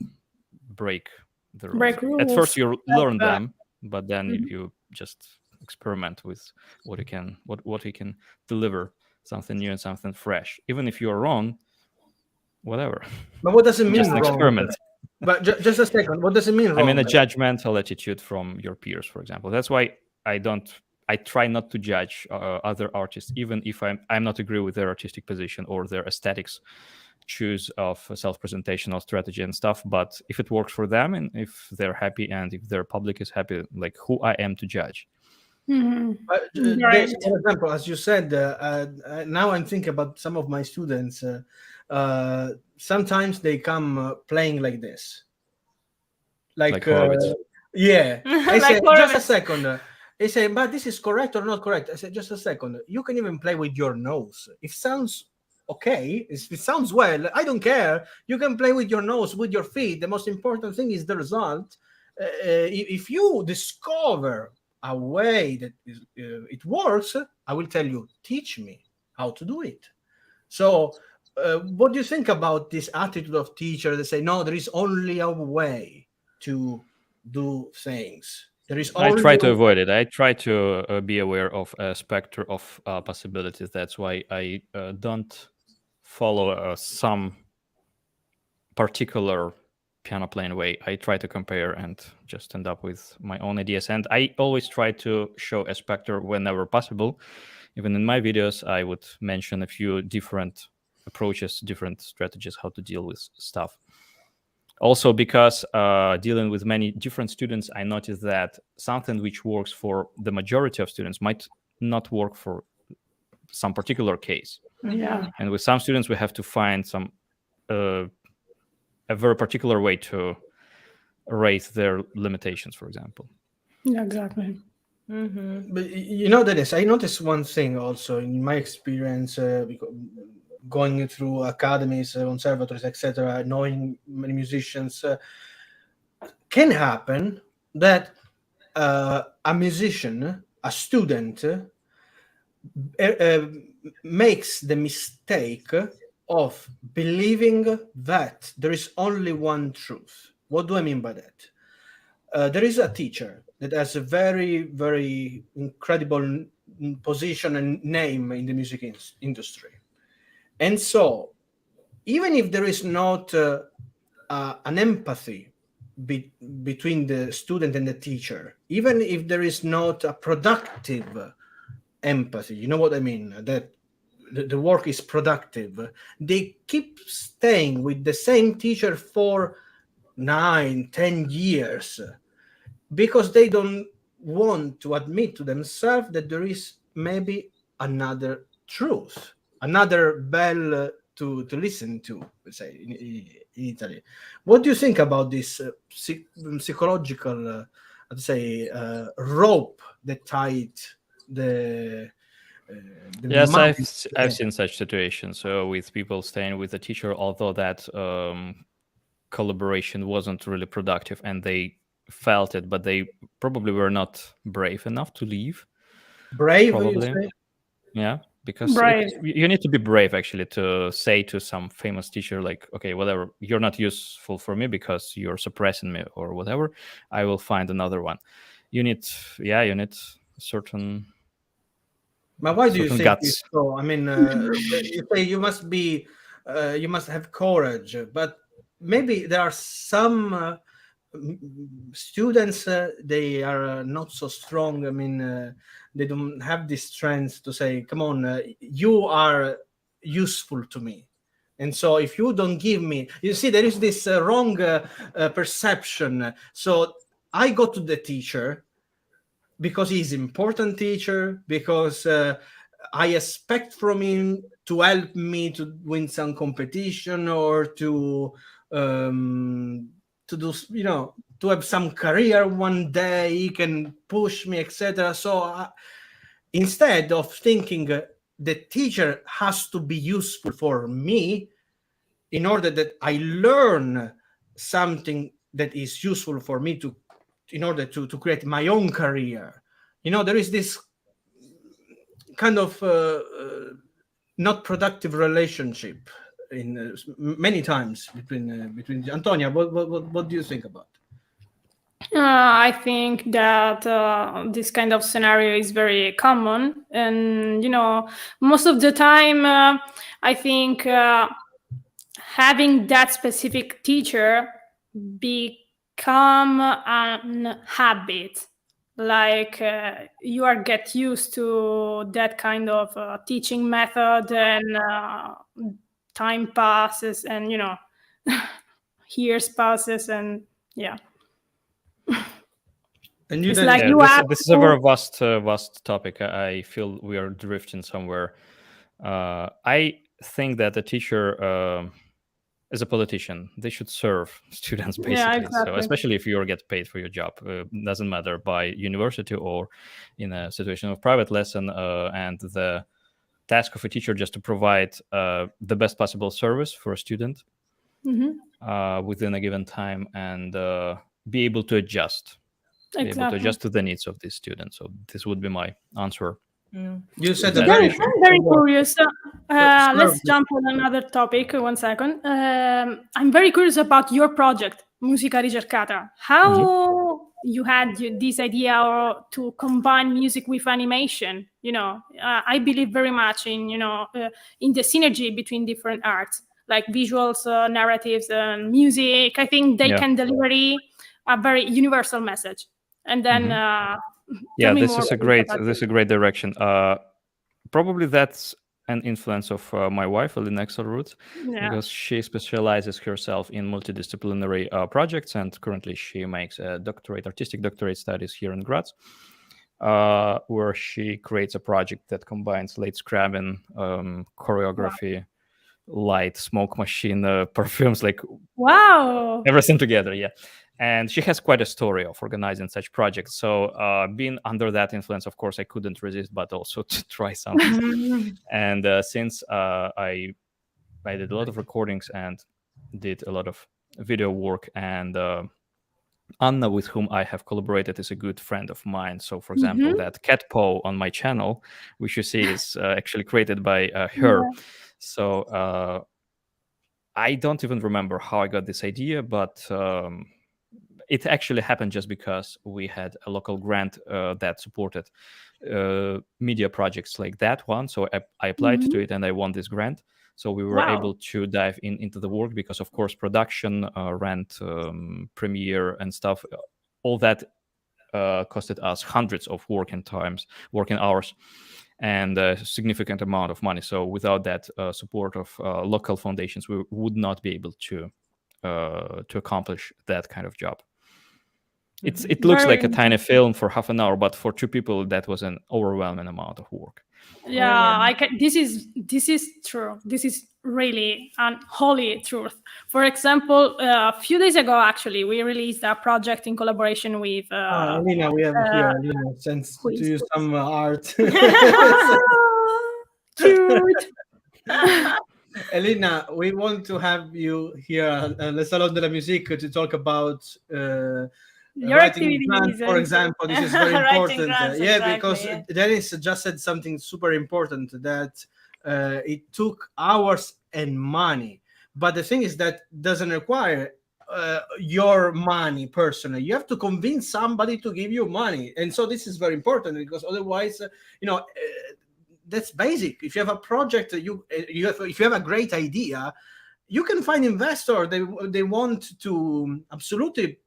break the rules. At first, you learn them, but then you just experiment with what you can deliver, something new and something fresh. Even if you are wrong, whatever. But what does it mean? Just an experiment. But just a second. What does it mean? I mean, a judgmental attitude from your peers, for example. That's why I try not to judge other artists, even if I'm not agree with their artistic position or their aesthetics choose of self-presentation or strategy and stuff. But if it works for them, and if they're happy, and if their public is happy, like, who I am to judge? For example, as you said, now I'm thinking about some of my students. Sometimes they come playing like this, like I say, just a second. They say, but this is correct or not correct? I said, just a second. You can even play with your nose. If it sounds okay, if it sounds well, I don't care. You can play with your nose, with your feet. The most important thing is the result. If you discover a way that it works, I will tell you, teach me how to do it. So what do you think about this attitude of teachers that say, no, there is only a way to do things? I try to avoid it. I try to be aware of a spectrum of possibilities. That's why I don't follow some particular piano playing way. I try to compare and just end up with my own ideas. And I always try to show a spectrum whenever possible. Even in my videos, I would mention a few different approaches, different strategies, how to deal with stuff. Also, because dealing with many different students, I noticed that something which works for the majority of students might not work for some particular case. And with some students, we have to find a very particular way to raise their limitations, for example. Yeah, exactly. But Dennis, I noticed one thing also in my experience, going through academies, conservatories, etc., knowing many musicians, can happen that a musician, a student, makes the mistake of believing that there is only one truth. What do I mean by that? There is a teacher that has a very, very incredible position and name in the music industry. And so, even if there is not an empathy between the student and the teacher, even if there is not a productive empathy, you know what I mean? That the work is productive, they keep staying with the same teacher for 9-10 years because they don't want to admit to themselves that there is maybe another truth, another bell to listen to, let's say, in Italy. What do you think about this psychological, let's say, rope that tied the Yes, mind? I've seen such situations. So with people staying with the teacher, although that collaboration wasn't really productive, and they felt it, but they probably were not brave enough to leave. Brave, you Probably, say? yeah, because Brave. you need to be brave actually to say to some famous teacher like, okay, whatever, you're not useful for me because you're suppressing me or whatever. I will find another one. You need certain. But why do you certain think guts. it's so? I mean, you say you must be, you must have courage, but maybe there are some students they are not so strong. I mean, they don't have this strength to say, "Come on, you are useful to me." And so, if you don't give me, you see, there is this wrong perception. So I go to the teacher because he's important teacher, because I expect from him to help me to win some competition or to do, you know, to have some career one day. He can push me, etc. So instead of thinking the teacher has to be useful for me in order that I learn something that is useful for me to, in order to create my own career. You know, there is this kind of not productive relationship in many times between Antonia. What do you think about? I think that this kind of scenario is very common, and most of the time, I think having that specific teacher become an habit. Like you are get used to that kind of teaching method, and time passes, and years passes, and yeah. And you It's then, like you have this is a very vast topic. I feel we are drifting somewhere. I think that the teacher is a politician. They should serve students basically. Yeah, exactly. So especially if you get paid for your job, doesn't matter by university or in a situation of private lesson. And the task of a teacher just to provide the best possible service for a student within a given time, and be able to adjust. Be able to adjust to the needs of these students. So this would be my answer. You said That I'm teacher. very curious. Let's jump on another topic. 1 second. I'm very curious about your project, Musica Ricercata. How you had this idea to combine music with animation? I believe very much in in the synergy between different arts, like visuals, narratives, and music. I think they can deliver a very universal message. And then this is a great direction. Probably that's an influence of my wife, Elena Axelrod, because she specializes herself in multidisciplinary projects, and currently she makes a artistic doctorate studies here in Graz, where she creates a project that combines late scrubbing, choreography, light, smoke machine, perfumes, like everything together. Yeah. And she has quite a story of organizing such projects. So being under that influence, of course, I couldn't resist, but also to try something. And since I did a lot of recordings and did a lot of video work, and Anna, with whom I have collaborated, is a good friend of mine. So, for example, that cat paw on my channel, which you see is actually created by her. Yeah. So I don't even remember how I got this idea, but it actually happened just because we had a local grant that supported media projects like that one. So I applied to it and I won this grant. So we were able to dive into the work because, of course, production, rent, premiere and stuff, all that costed us hundreds of working hours. and a significant amount of money. So without that support of local foundations, we would not be able to accomplish that kind of job. It looks like a tiny film for half an hour, but for 2 people, that was an overwhelming amount of work. Yeah, this is true. This is really unholy truth. For example, a few days ago, actually, we released a project in collaboration with Elena, we have here Elena sends to you some art. Cute. Elena, we want to have you here at the Salon de la Musique to talk about your writing activities, grants, for example. This is very Writing important. grants, Yeah, exactly, because yeah. Dennis just said something super important, that it took hours and money. But the thing is that doesn't require your money personally. You have to convince somebody to give you money, and so this is very important, because otherwise, that's basic. If you have a project, if you have a great idea, you can find investor. They want to absolutely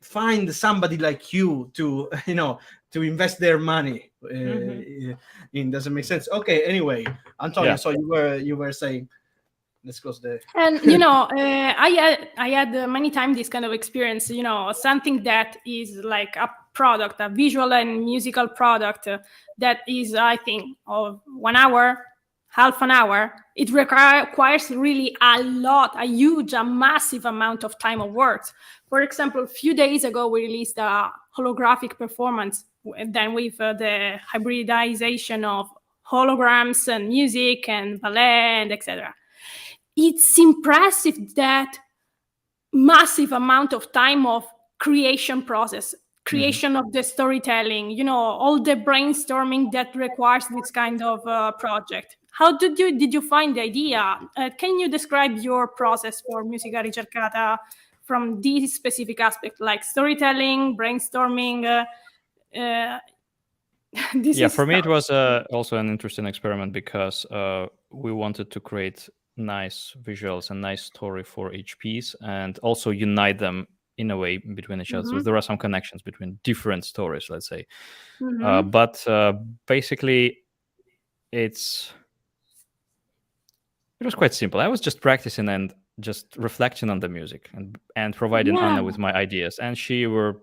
find somebody like you to to invest their money in. Doesn't make sense. Okay. Anyway, Antonio, Yeah. so you were saying. Let's close the. And I had many times this kind of experience. Something that is like a product, a visual and musical product that is, I think, of 1 hour, half an hour. It requires really a massive amount of time of work. For example, a few days ago, we released a holographic performance, then with the hybridization of holograms and music and ballet and etc. It's impressive that massive amount of time of creation process, creation of the storytelling, all the brainstorming that requires this kind of project. How did you find the idea? Can you describe your process for Musica Ricercata from this specific aspect, like storytelling, brainstorming? For me, it was also an interesting experiment, because we wanted to create nice visuals and nice story for each piece, and also unite them in a way between each other. So there are some connections between different stories, let's say. But basically, it was quite simple. I was just practicing and just reflecting on the music and providing Anna with my ideas, and she were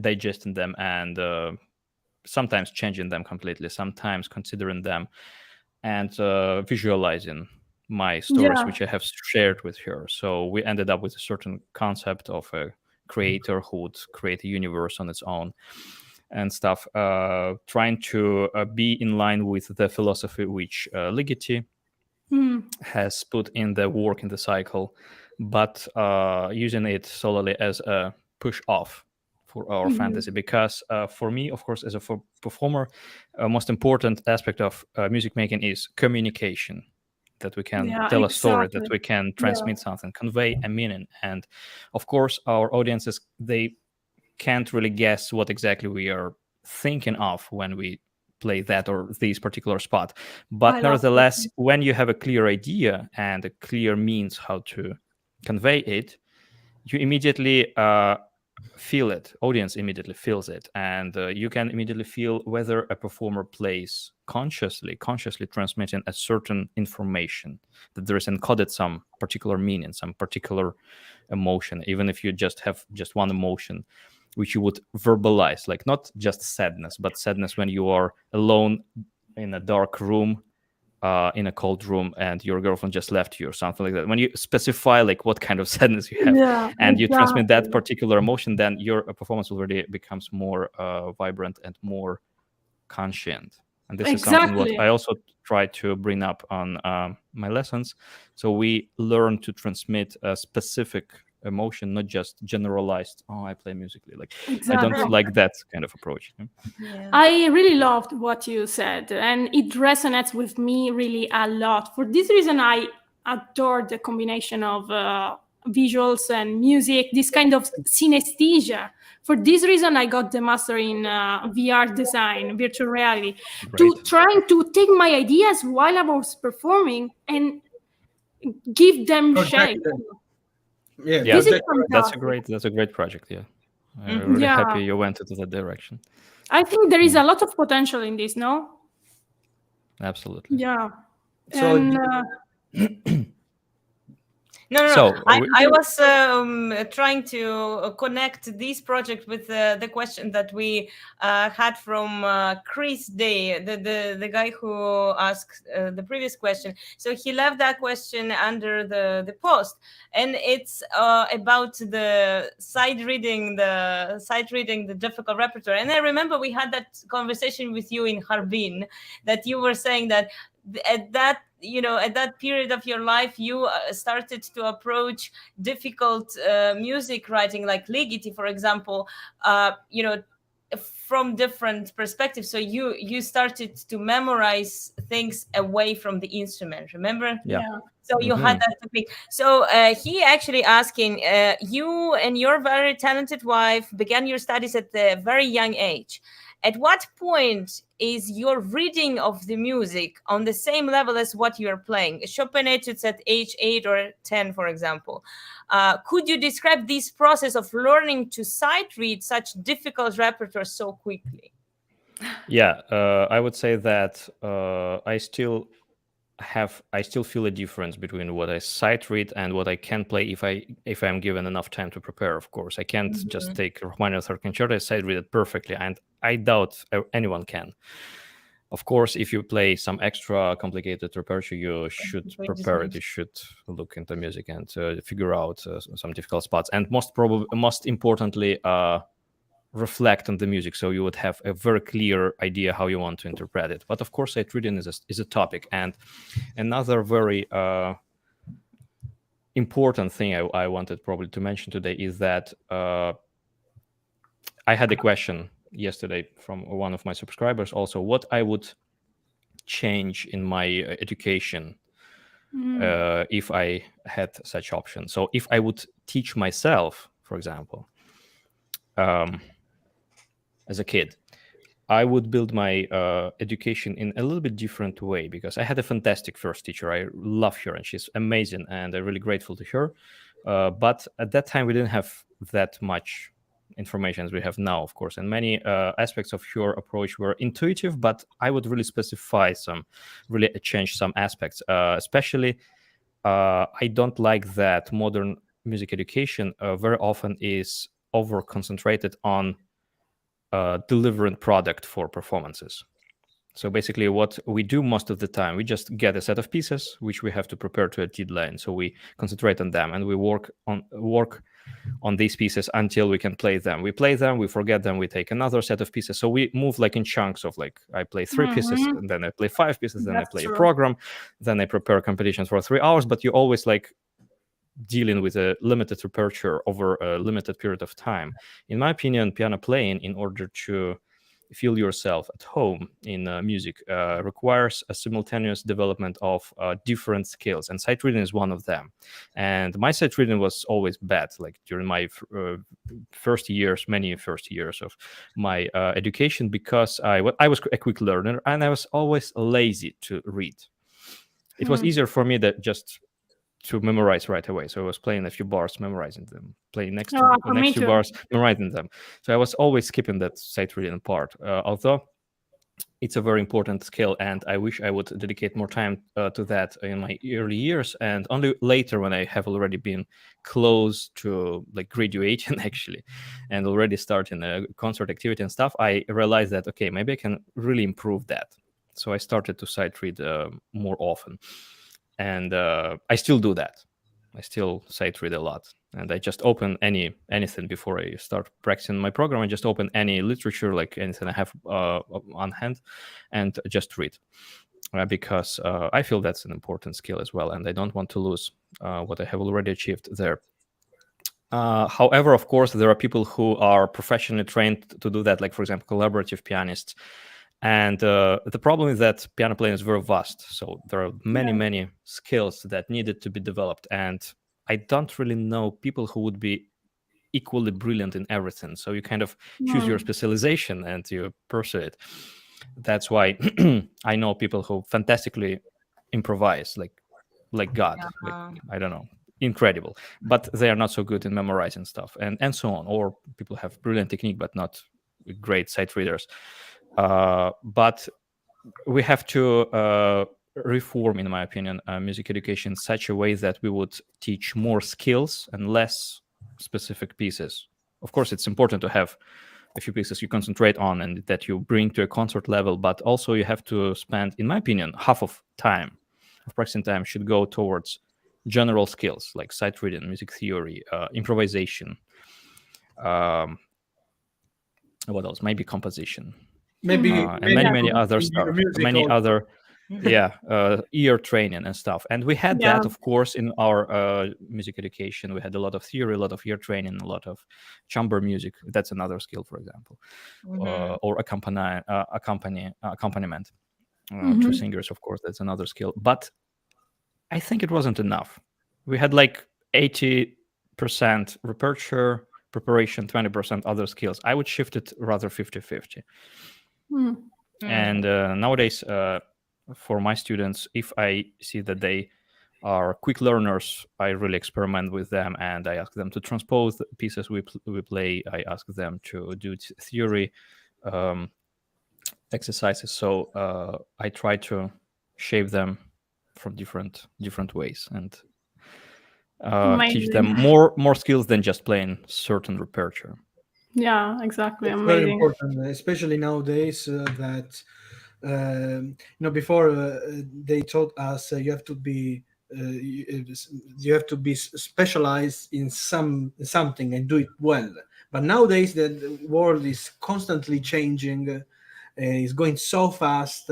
digesting them and sometimes changing them completely, sometimes considering them and visualizing my stories, which I have shared with her. So we ended up with a certain concept of a creator who would create a universe on its own and stuff, trying to be in line with the philosophy which Ligeti has put in the work, in the cycle, but using it solely as a push off for our fantasy. Because for me, of course, as a performer, most important aspect of music making is communication, that we can tell a story, that we can transmit something, convey a meaning. And of course, our audiences, they can't really guess what exactly we are thinking of when we play that or this particular spot. But nevertheless, when you have a clear idea and a clear means how to convey it, you immediately feel it. Audience immediately feels it, and you can immediately feel whether a performer plays consciously transmitting a certain information, that there is encoded some particular meaning, some particular emotion, even if you just have just one emotion which you would verbalize, like not just sadness, but sadness when you are alone in a dark room, in a cold room, and your girlfriend just left you or something like that. When you specify like what kind of sadness you have, and you transmit that particular emotion, then your performance already becomes more vibrant and more conscient. And this is something what I also try to bring up on my lessons. So we learn to transmit a specific emotion, not just generalized, I play musically. Like I don't like that kind of approach. I really loved what you said, and it resonates with me really a lot. For this reason, I adore the combination of visuals and music, this kind of synesthesia. For this reason, I got the master in VR design, virtual reality, trying to take my ideas while I was performing and give them shape. That's a great project. I'm really Yeah. happy you went into that direction. I think there is a lot of potential in this, no? Absolutely. Yeah. So And No. So I was trying to connect this project with the question that we had from Chris Day, the guy who asked the previous question. So he left that question under the post, and it's about the sight reading the difficult repertoire. And I remember we had that conversation with you in Harbin, that you were saying that at that period of your life you started to approach difficult music writing, like Ligeti, for example, from different perspectives. So you started to memorize things away from the instrument, remember? Yeah. So you had that technique. So he actually asking, you and your very talented wife began your studies at a very young age. At what point is your reading of the music on the same level as what you are playing? Chopin etudes at age 8 or 10, for example. Could you describe this process of learning to sight read such difficult repertoire so quickly? Yeah, I would say that I still feel a difference between what I sight read and what I can play if I'm given enough time to prepare. Of course, I can't just take Rachmaninoff third concerto, I sight read it perfectly, and I doubt anyone can. Of course, if you play some extra complicated repertoire, you should prepare it. You should look into music and figure out some difficult spots, and most importantly, reflect on the music, so you would have a very clear idea how you want to interpret it. But of course, sight reading is a topic. And another very important thing I wanted probably to mention today is that I had a question yesterday from one of my subscribers also, what I would change in my education if I had such option. So if I would teach myself, for example, as a kid, I would build my education in a little bit different way, because I had a fantastic first teacher. I love her and she's amazing, and I'm really grateful to her. But at that time, we didn't have that much information as we have now, of course. And many aspects of her approach were intuitive, but I would really specify really change some aspects. Especially, I don't like that modern music education very often is over-concentrated on delivering product for performances. So basically what we do most of the time, we just get a set of pieces which we have to prepare to a deadline. So we concentrate on them and we work on these pieces until we can play them. We play them, we forget them, we take another set of pieces. So we move like in chunks of like, I play 3 pieces, and then I play 5 pieces, then I play a program, then I prepare competitions for 3 hours, but you always like dealing with a limited repertoire over a limited period of time. In my opinion, piano playing, in order to feel yourself at home in music, requires a simultaneous development of different skills, and sight reading is one of them. And my sight reading was always bad, like during my many first years of my education, because I was a quick learner and I was always lazy to read. It was easier for me that just to memorize right away. So I was playing a few bars, memorizing them, playing next few bars, memorizing them. So I was always skipping that sight reading part, although it's a very important skill, and I wish I would dedicate more time to that in my early years. And only later, when I have already been close to like graduating actually, and already starting a concert activity and stuff, I realized that, okay, maybe I can really improve that. So I started to sight read more often. And I still do that. I still sight read a lot. And I just open anything before I start practicing my program. I just open any literature, like anything I have on hand, and just read. Because I feel that's an important skill as well. And I don't want to lose what I have already achieved there. However, of course, there are people who are professionally trained to do that, like, for example, collaborative pianists. And the problem is that piano playing is very vast. So there are many skills that needed to be developed. And I don't really know people who would be equally brilliant in everything. So you kind of choose your specialization and you pursue it. That's why I know people who fantastically improvise, like God. Like, I don't know. incredible, but they are not so good in memorizing stuff, and so on. Or people have brilliant technique but not great sight readers. But we have to reform, in my opinion, music education in such a way that we would teach more skills and less specific pieces. Of course, it's important to have a few pieces you concentrate on and that you bring to a concert level, but also you have to spend, in my opinion, half of practicing time should go towards general skills like sight reading, music theory, improvisation. What else? Maybe composition. Maybe And many other stuff, many also. other ear training and stuff. And we had that, of course, in our music education. We had a lot of theory, a lot of ear training, a lot of chamber music. That's another skill, for example, or accompaniment to singers, of course. That's another skill. But I think it wasn't enough. We had like 80% repertoire preparation, 20% other skills. I would shift it rather 50-50. And nowadays, for my students, if I see that they are quick learners, I really experiment with them and I ask them to transpose the pieces we play. I ask them to do theory exercises. So I try to shape them from different ways and teach them more skills than just playing certain repertoire. Yeah, exactly. It's amazing. very important, especially nowadays that before they taught us you have to be specialized in something and do it well. But nowadays the world is constantly changing. It's going so fast.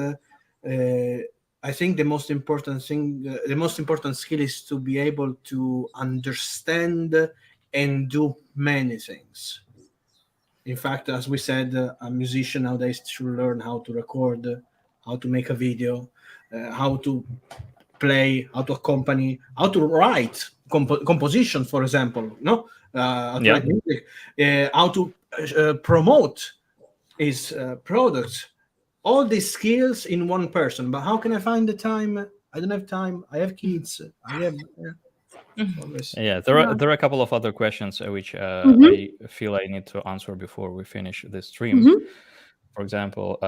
I think the most important skill is to be able to understand and do many things. In fact, as we said, a musician nowadays should learn how to record, how to make a video, how to play, how to accompany, how to write composition, for example, how to write music, how to promote his products. All these skills in one person. But how can I find the time? I don't have time. I have kids. I have... there are a couple of other questions which I feel I need to answer before we finish this stream. For example,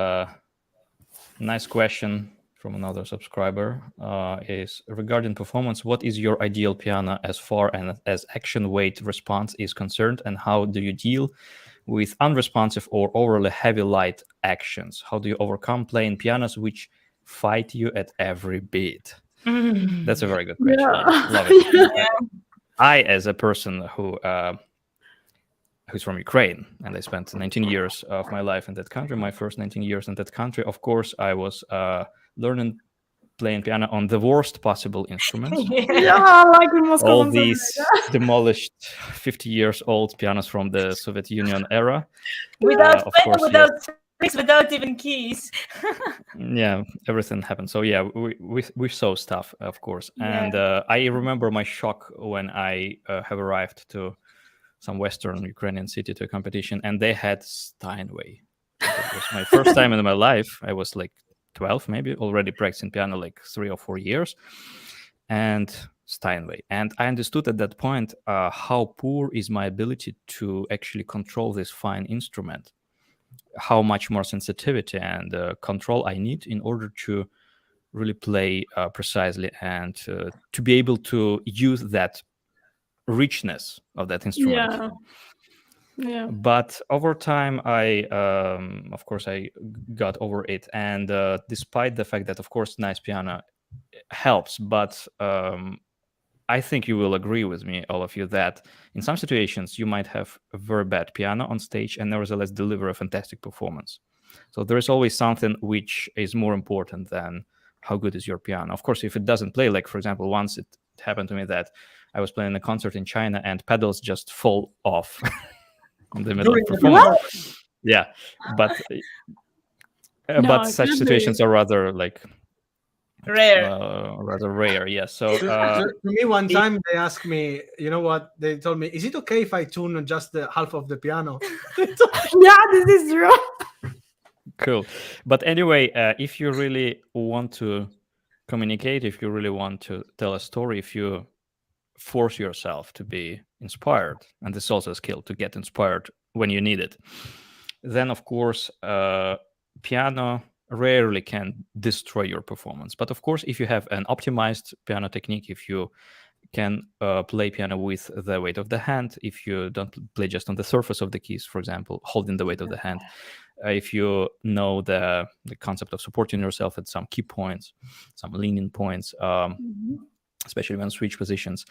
nice question from another subscriber is regarding performance. What is your ideal piano as far as action weight response is concerned, and how do you deal with unresponsive or overly heavy light actions? How do you overcome playing pianos which fight you at every beat? That's a very good question. Love it. I, as a person who's from Ukraine, and I spent 19 years of my life in that country, my first 19 years in that country, of course, I was learning playing piano on the worst possible instruments. Like in Moscow. All these demolished 50 years old pianos from the Soviet Union era. Without strings, without even keys. Everything happened. So we saw stuff, of course. And I remember my shock when I have arrived to some Western Ukrainian city to a competition, and they had Steinway. It was my first time in my life. I was like 12, maybe, already practicing piano like 3 or 4 years, and Steinway. And I understood at that point how poor is my ability to actually control this fine instrument, how much more sensitivity and control I need in order to really play precisely and to be able to use that richness of that instrument. But over time I of course I got over it, and despite the fact that of course nice piano helps, but I think you will agree with me, all of you, that in some situations you might have a very bad piano on stage and nevertheless deliver a fantastic performance. So there is always something which is more important than how good is your piano. Of course, if it doesn't play, like for example, once it happened to me that I was playing a concert in China and pedals just fall off in the middle of performance. But such situations are rather like rare. So to me, one time they asked me, you know what? They told me, "Is it okay if I tune just the half of the piano?" This is true. Cool. But anyway, if you really want to communicate, if you really want to tell a story, if you force yourself to be inspired, and this is also a skill to get inspired when you need it. Then, of course, piano rarely can destroy your performance. But of course, if you have an optimized piano technique, if you can play piano with the weight of the hand, if you don't play just on the surface of the keys, for example, holding the weight of the hand, if you know the concept of supporting yourself at some key points, some leaning points, especially when switch positions,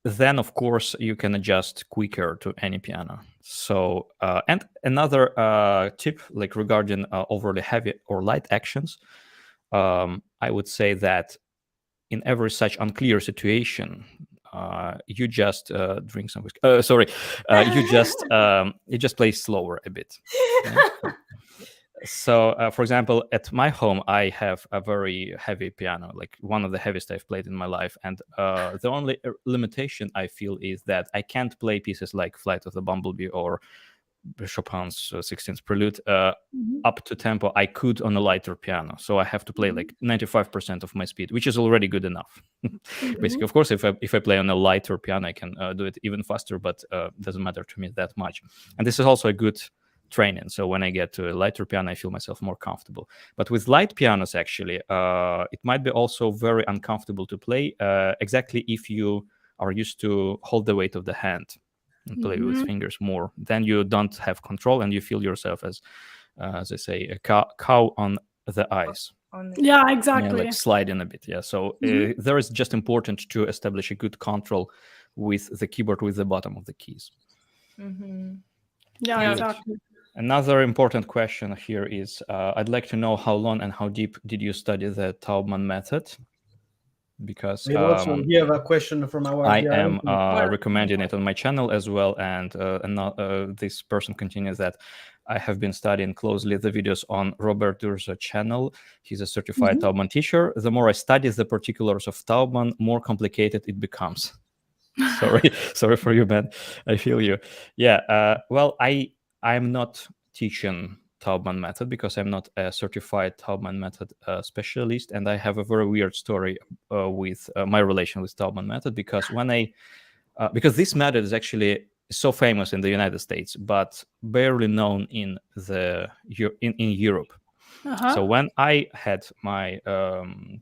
then of course you can adjust quicker to any piano. So and another tip, like regarding overly heavy or light actions, I would say that in every such unclear situation, you just drink some whiskey. You just play slower a bit. Yeah? So, for example, at my home, I have a very heavy piano, like one of the heaviest I've played in my life. And the only limitation I feel is that I can't play pieces like Flight of the Bumblebee or Chopin's 16th Prelude up to tempo I could on a lighter piano. So I have to play like 95% of my speed, which is already good enough. Basically, of course, if I play on a lighter piano, I can do it even faster, but doesn't matter to me that much. And this is also a good training. So when I get to a lighter piano, I feel myself more comfortable. But with light pianos, actually, it might be also very uncomfortable to play, exactly if you are used to hold the weight of the hand and play with fingers more. Then you don't have control and you feel yourself as I say, a cow on the ice. Yeah, exactly. Yeah, like sliding a bit. Yeah. So there is just important to establish a good control with the keyboard, with the bottom of the keys. Yeah, exactly. Another important question here is, I'd like to know how long and how deep did you study the Taubman method? Because we also have a question from our I am recommending it on my channel as well. And this person continues that I have been studying closely the videos on Robert Dur's channel. He's a certified Taubman teacher. The more I study the particulars of Taubman, more complicated it becomes. Sorry for you, man. I feel you. Yeah. Well, I'm not teaching Taubman method because I'm not a certified Taubman method specialist, and I have a very weird story with my relation with Taubman method, because because this method is actually so famous in the United States but barely known in Europe. So when I had my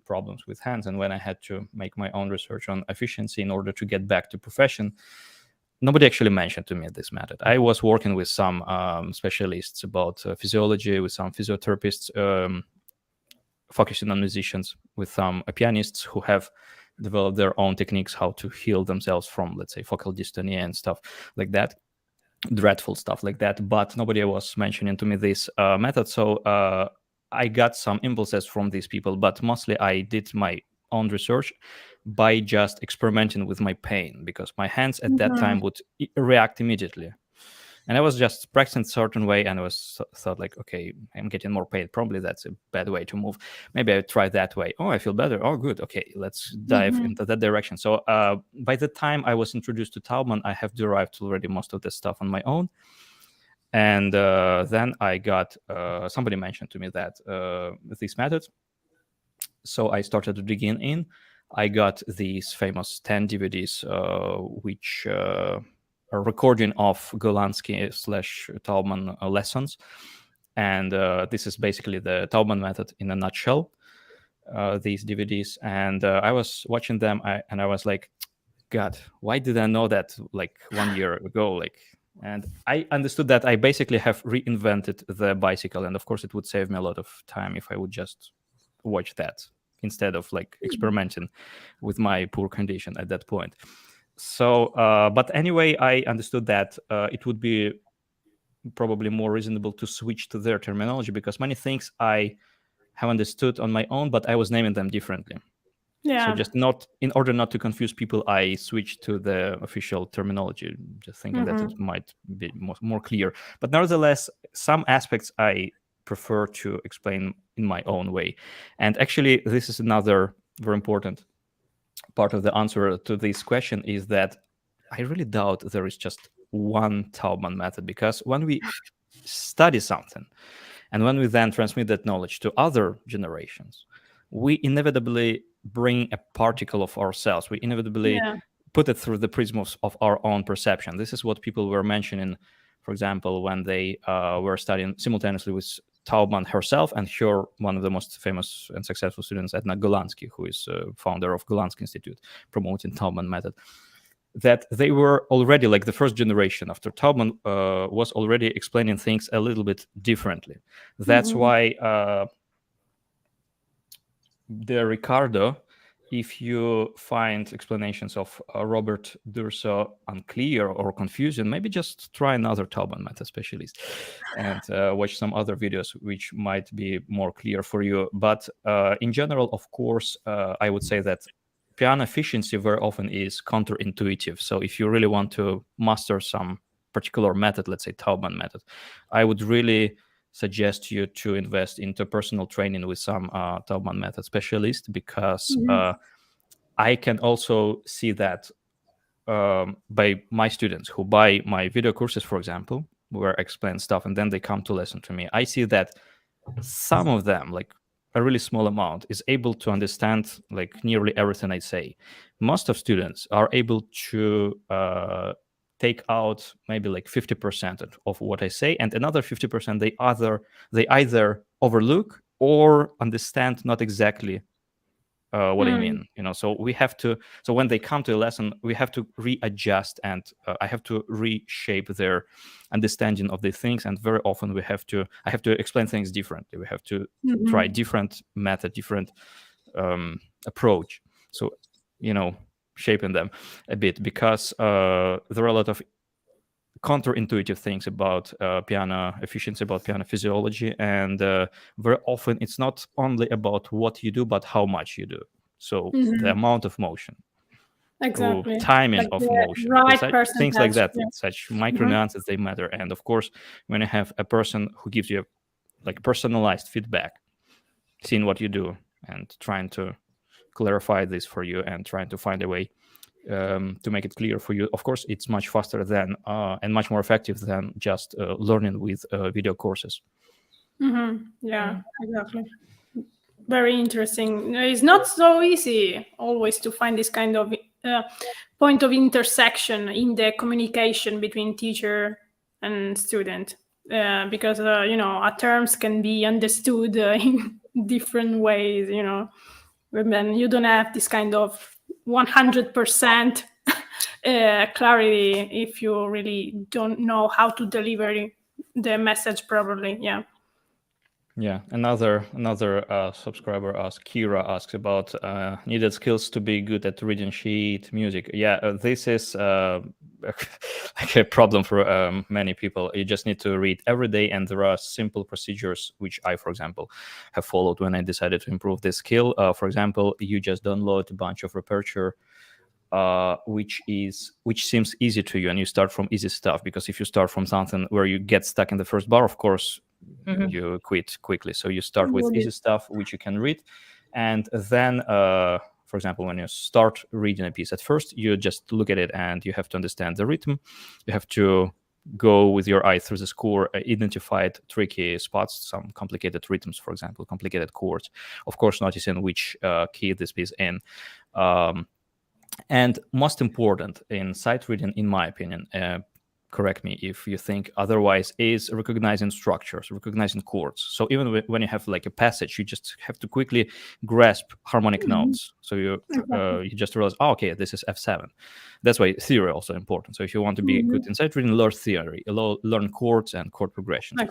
problems with hands and when I had to make my own research on efficiency in order to get back to profession, nobody actually mentioned to me this method. I was working with some specialists about physiology, with some physiotherapists, focusing on musicians, with some pianists who have developed their own techniques how to heal themselves from, let's say, focal dystonia and stuff like that, dreadful stuff like that. But nobody was mentioning to me this method. So I got some impulses from these people, but mostly I did my own research by just experimenting with my pain, because my hands at that time would react immediately. And I was just practicing a certain way, and I thought like, okay, I'm getting more pain. Probably that's a bad way to move. Maybe I try that way. Oh, I feel better. Oh, good. Okay, let's dive into that direction. So by the time I was introduced to Taubman, I have derived already most of this stuff on my own. And then I got, somebody mentioned to me that this method. So I started to dig in. I got these famous 10 DVDs, which are recording of Golansky/Taubman lessons. And this is basically the Taubman method in a nutshell, these DVDs. And I was watching them and I was like, God, why did I know that like 1 year ago? And I understood that I basically have reinvented the bicycle. And of course, it would save me a lot of time if I would just watch that instead of like experimenting with my poor condition at that point. So, but anyway, I understood that it would be probably more reasonable to switch to their terminology, because many things I have understood on my own, but I was naming them differently. Yeah. So just not in order not to confuse people, I switched to the official terminology, just thinking that it might be more clear. But nevertheless, some aspects I prefer to explain in my own way. And actually, this is another very important part of the answer to this question, is that I really doubt there is just one Taubman method, because when we study something and when we then transmit that knowledge to other generations, we inevitably bring a particle of ourselves. We inevitably put it through the prism of our own perception. This is what people were mentioning, for example, when they were studying simultaneously with Taubman herself and one of the most famous and successful students, Edna Golansky, who is founder of Golansky Institute, promoting Taubman method. That they were already, like the first generation after Taubman was already explaining things a little bit differently. That's why the Ricardo, if you find explanations of Robert Durso unclear or confusing, maybe just try another Taubman method specialist and watch some other videos which might be more clear for you. But in general, of course, I would say that piano efficiency very often is counterintuitive. So if you really want to master some particular method, let's say Taubman method, I would really suggest you to invest into personal training with some Taubman method specialist, because I can also see that by my students who buy my video courses, for example, where I explain stuff and then they come to listen to me. I see that some of them, like a really small amount, is able to understand like nearly everything I say. Most of students are able to take out maybe like 50% of what I say, and another 50% they either overlook or understand not exactly what I mean. So we have to. So when they come to a lesson, we have to readjust, and I have to reshape their understanding of the things. And very often I have to explain things differently. We have to try different method, different approach. So shaping them a bit, because there are a lot of counterintuitive things about piano efficiency, about piano physiology, and very often it's not only about what you do, but how much you do. So the amount of motion, exactly, timing like of the motion, right things like that. Yeah. Such micro nuances, they matter. And of course, when you have a person who gives you like personalized feedback, seeing what you do and trying to clarify this for you and trying to find a way to make it clear for you, of course, it's much faster than and much more effective than just learning with video courses. Yeah, exactly. Very interesting. It's not so easy always to find this kind of point of intersection in the communication between teacher and student, because terms can be understood in different ways. And then you don't have this kind of 100% clarity if you really don't know how to deliver the message properly. Yeah, another subscriber Kira asks about needed skills to be good at reading sheet music. Yeah, this is like a problem for many people. You just need to read every day, and there are simple procedures which I, for example, have followed when I decided to improve this skill. For example, you just download a bunch of repertoire which seems easy to you, and you start from easy stuff, because if you start from something where you get stuck in the first bar, of course you quit quickly. So you start with easy stuff which you can read, and then for example, when you start reading a piece, at first you just look at it and you have to understand the rhythm. You have to go with your eye through the score, identify tricky spots, some complicated rhythms, for example, complicated chords, of course noticing which key this piece in. And most important in sight reading, in my opinion, correct me if you think otherwise, is recognizing structures, recognizing chords. So even when you have like a passage, you just have to quickly grasp harmonic notes. So you just realize, okay, this is F7. That's why theory is also important. So if you want to be good in sight reading, learn theory, learn chords and chord progressions.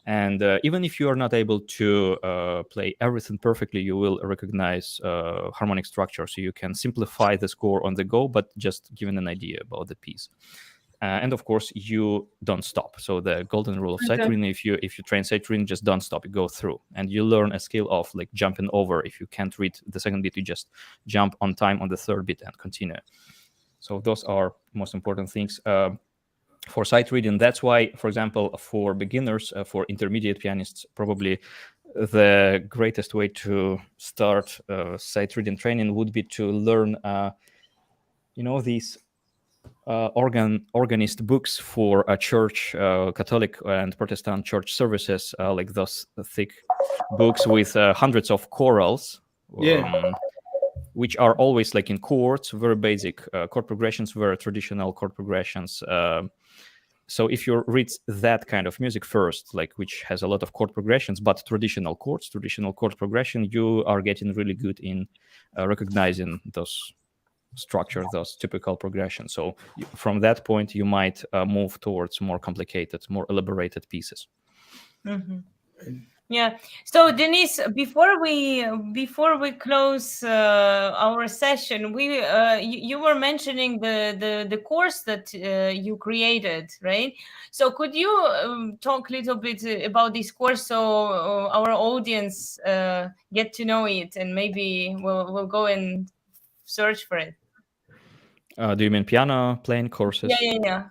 And even if you are not able to play everything perfectly, you will recognize harmonic structure, so you can simplify the score on the go, but just giving an idea about the piece. And of course, you don't stop. So the golden rule of sight reading: if you train sight reading, just don't stop. You go through, and you learn a skill of like jumping over. If you can't read the second beat, you just jump on time on the third beat and continue. So those are most important things for sight reading. That's why, for example, for beginners, for intermediate pianists, probably the greatest way to start sight reading training would be to learn, these organist books for a church, Catholic and Protestant church services, like those thick books with hundreds of chorals. which are always like in chords, very basic chord progressions, very traditional chord progressions. So if you read that kind of music first, like which has a lot of chord progressions, but traditional chords, traditional chord progression, you are getting really good in recognizing those structure, those typical progressions. So from that point, you might move towards more complicated, more elaborated pieces. Mm-hmm. Yeah. So Denis, before we close our session, you were mentioning the course that you created, right? So could you talk a little bit about this course so our audience get to know it, and maybe we'll go and search for it? Do you mean piano playing courses? Yeah.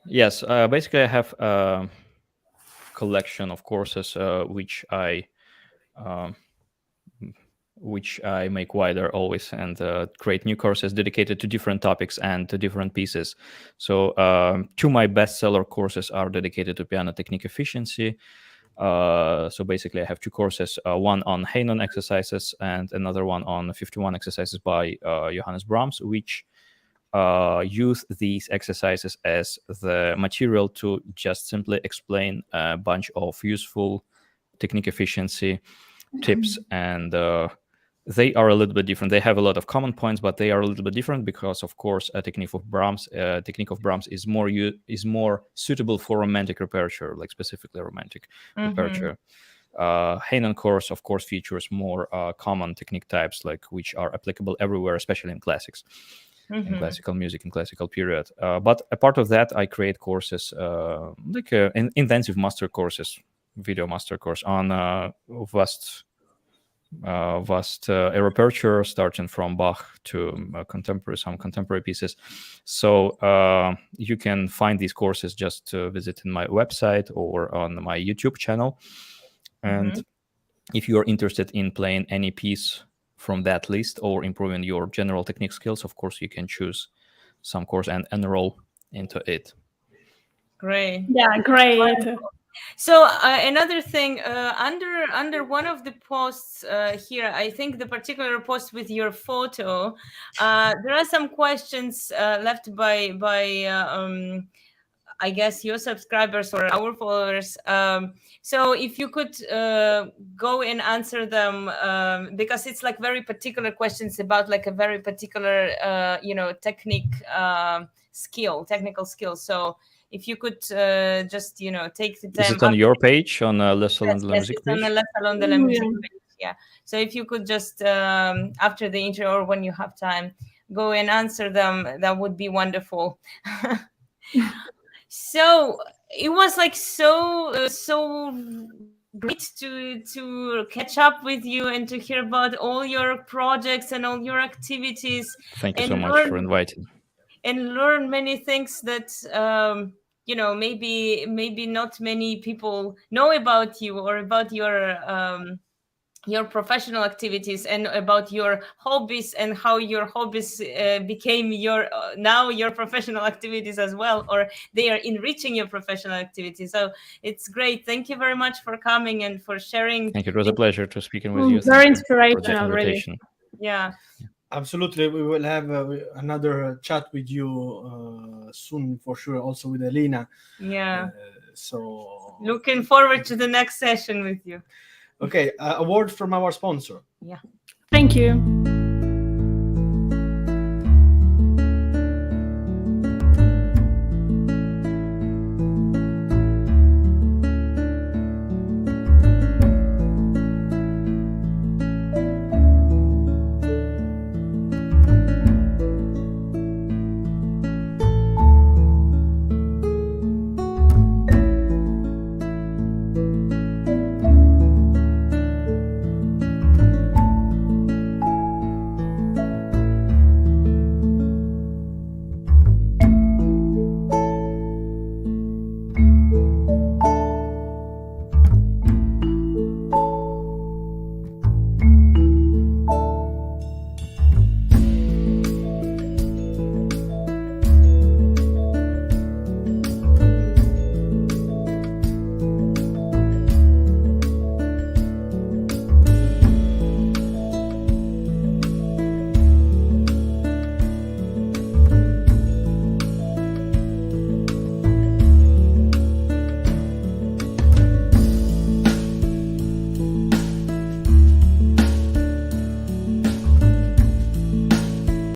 Yes. Basically, I have a collection of courses which I make wider always, and create new courses dedicated to different topics and to different pieces. So two my bestseller courses are dedicated to piano technique efficiency. So basically I have two courses, one on Hanon exercises and another one on 51 exercises by Johannes Brahms, which use these exercises as the material to just simply explain a bunch of useful technique efficiency tips, and they are a little bit different. They have a lot of common points, but they are a little bit different because, of course, a technique of Brahms is more suitable for romantic repertoire, like specifically romantic repertoire. Hanon course, of course, features more common technique types, like which are applicable everywhere, especially in classics, in classical music, in classical period. But apart of that, I create courses like intensive master courses, video master course on vast repertoire, starting from Bach to some contemporary pieces. So you can find these courses just visiting my website or on my YouTube channel. And if you are interested in playing any piece from that list or improving your general technique skills, of course, you can choose some course and enroll into it. Great. Yeah, great. Wonderful. So another thing, under one of the posts here, I think the particular post with your photo, there are some questions left by I guess your subscribers or our followers. So if you could go and answer them, because it's like very particular questions about like a very particular technical skill. So if you could just take the time. Is it on your page on Le Salon de la Musique it's on the page? Le Salon de la Musique page. Yeah. So if you could just after the intro or when you have time, go and answer them, that would be wonderful. So it was like so great to catch up with you and to hear about all your projects and all your activities. Thank you so much for inviting. And learn many things that maybe not many people know about you or about your professional activities and about your hobbies and how your hobbies became now your professional activities as well, or they are enriching your professional activities. So it's great. Thank you very much for coming and for sharing. Thank you. It was a pleasure to speaking with you. Very inspirational, really. Yeah. Absolutely. We will have another chat with you soon, for sure, also with Elena. Yeah. So looking forward to the next session with you. Okay, a word from our sponsor. Yeah. Thank you.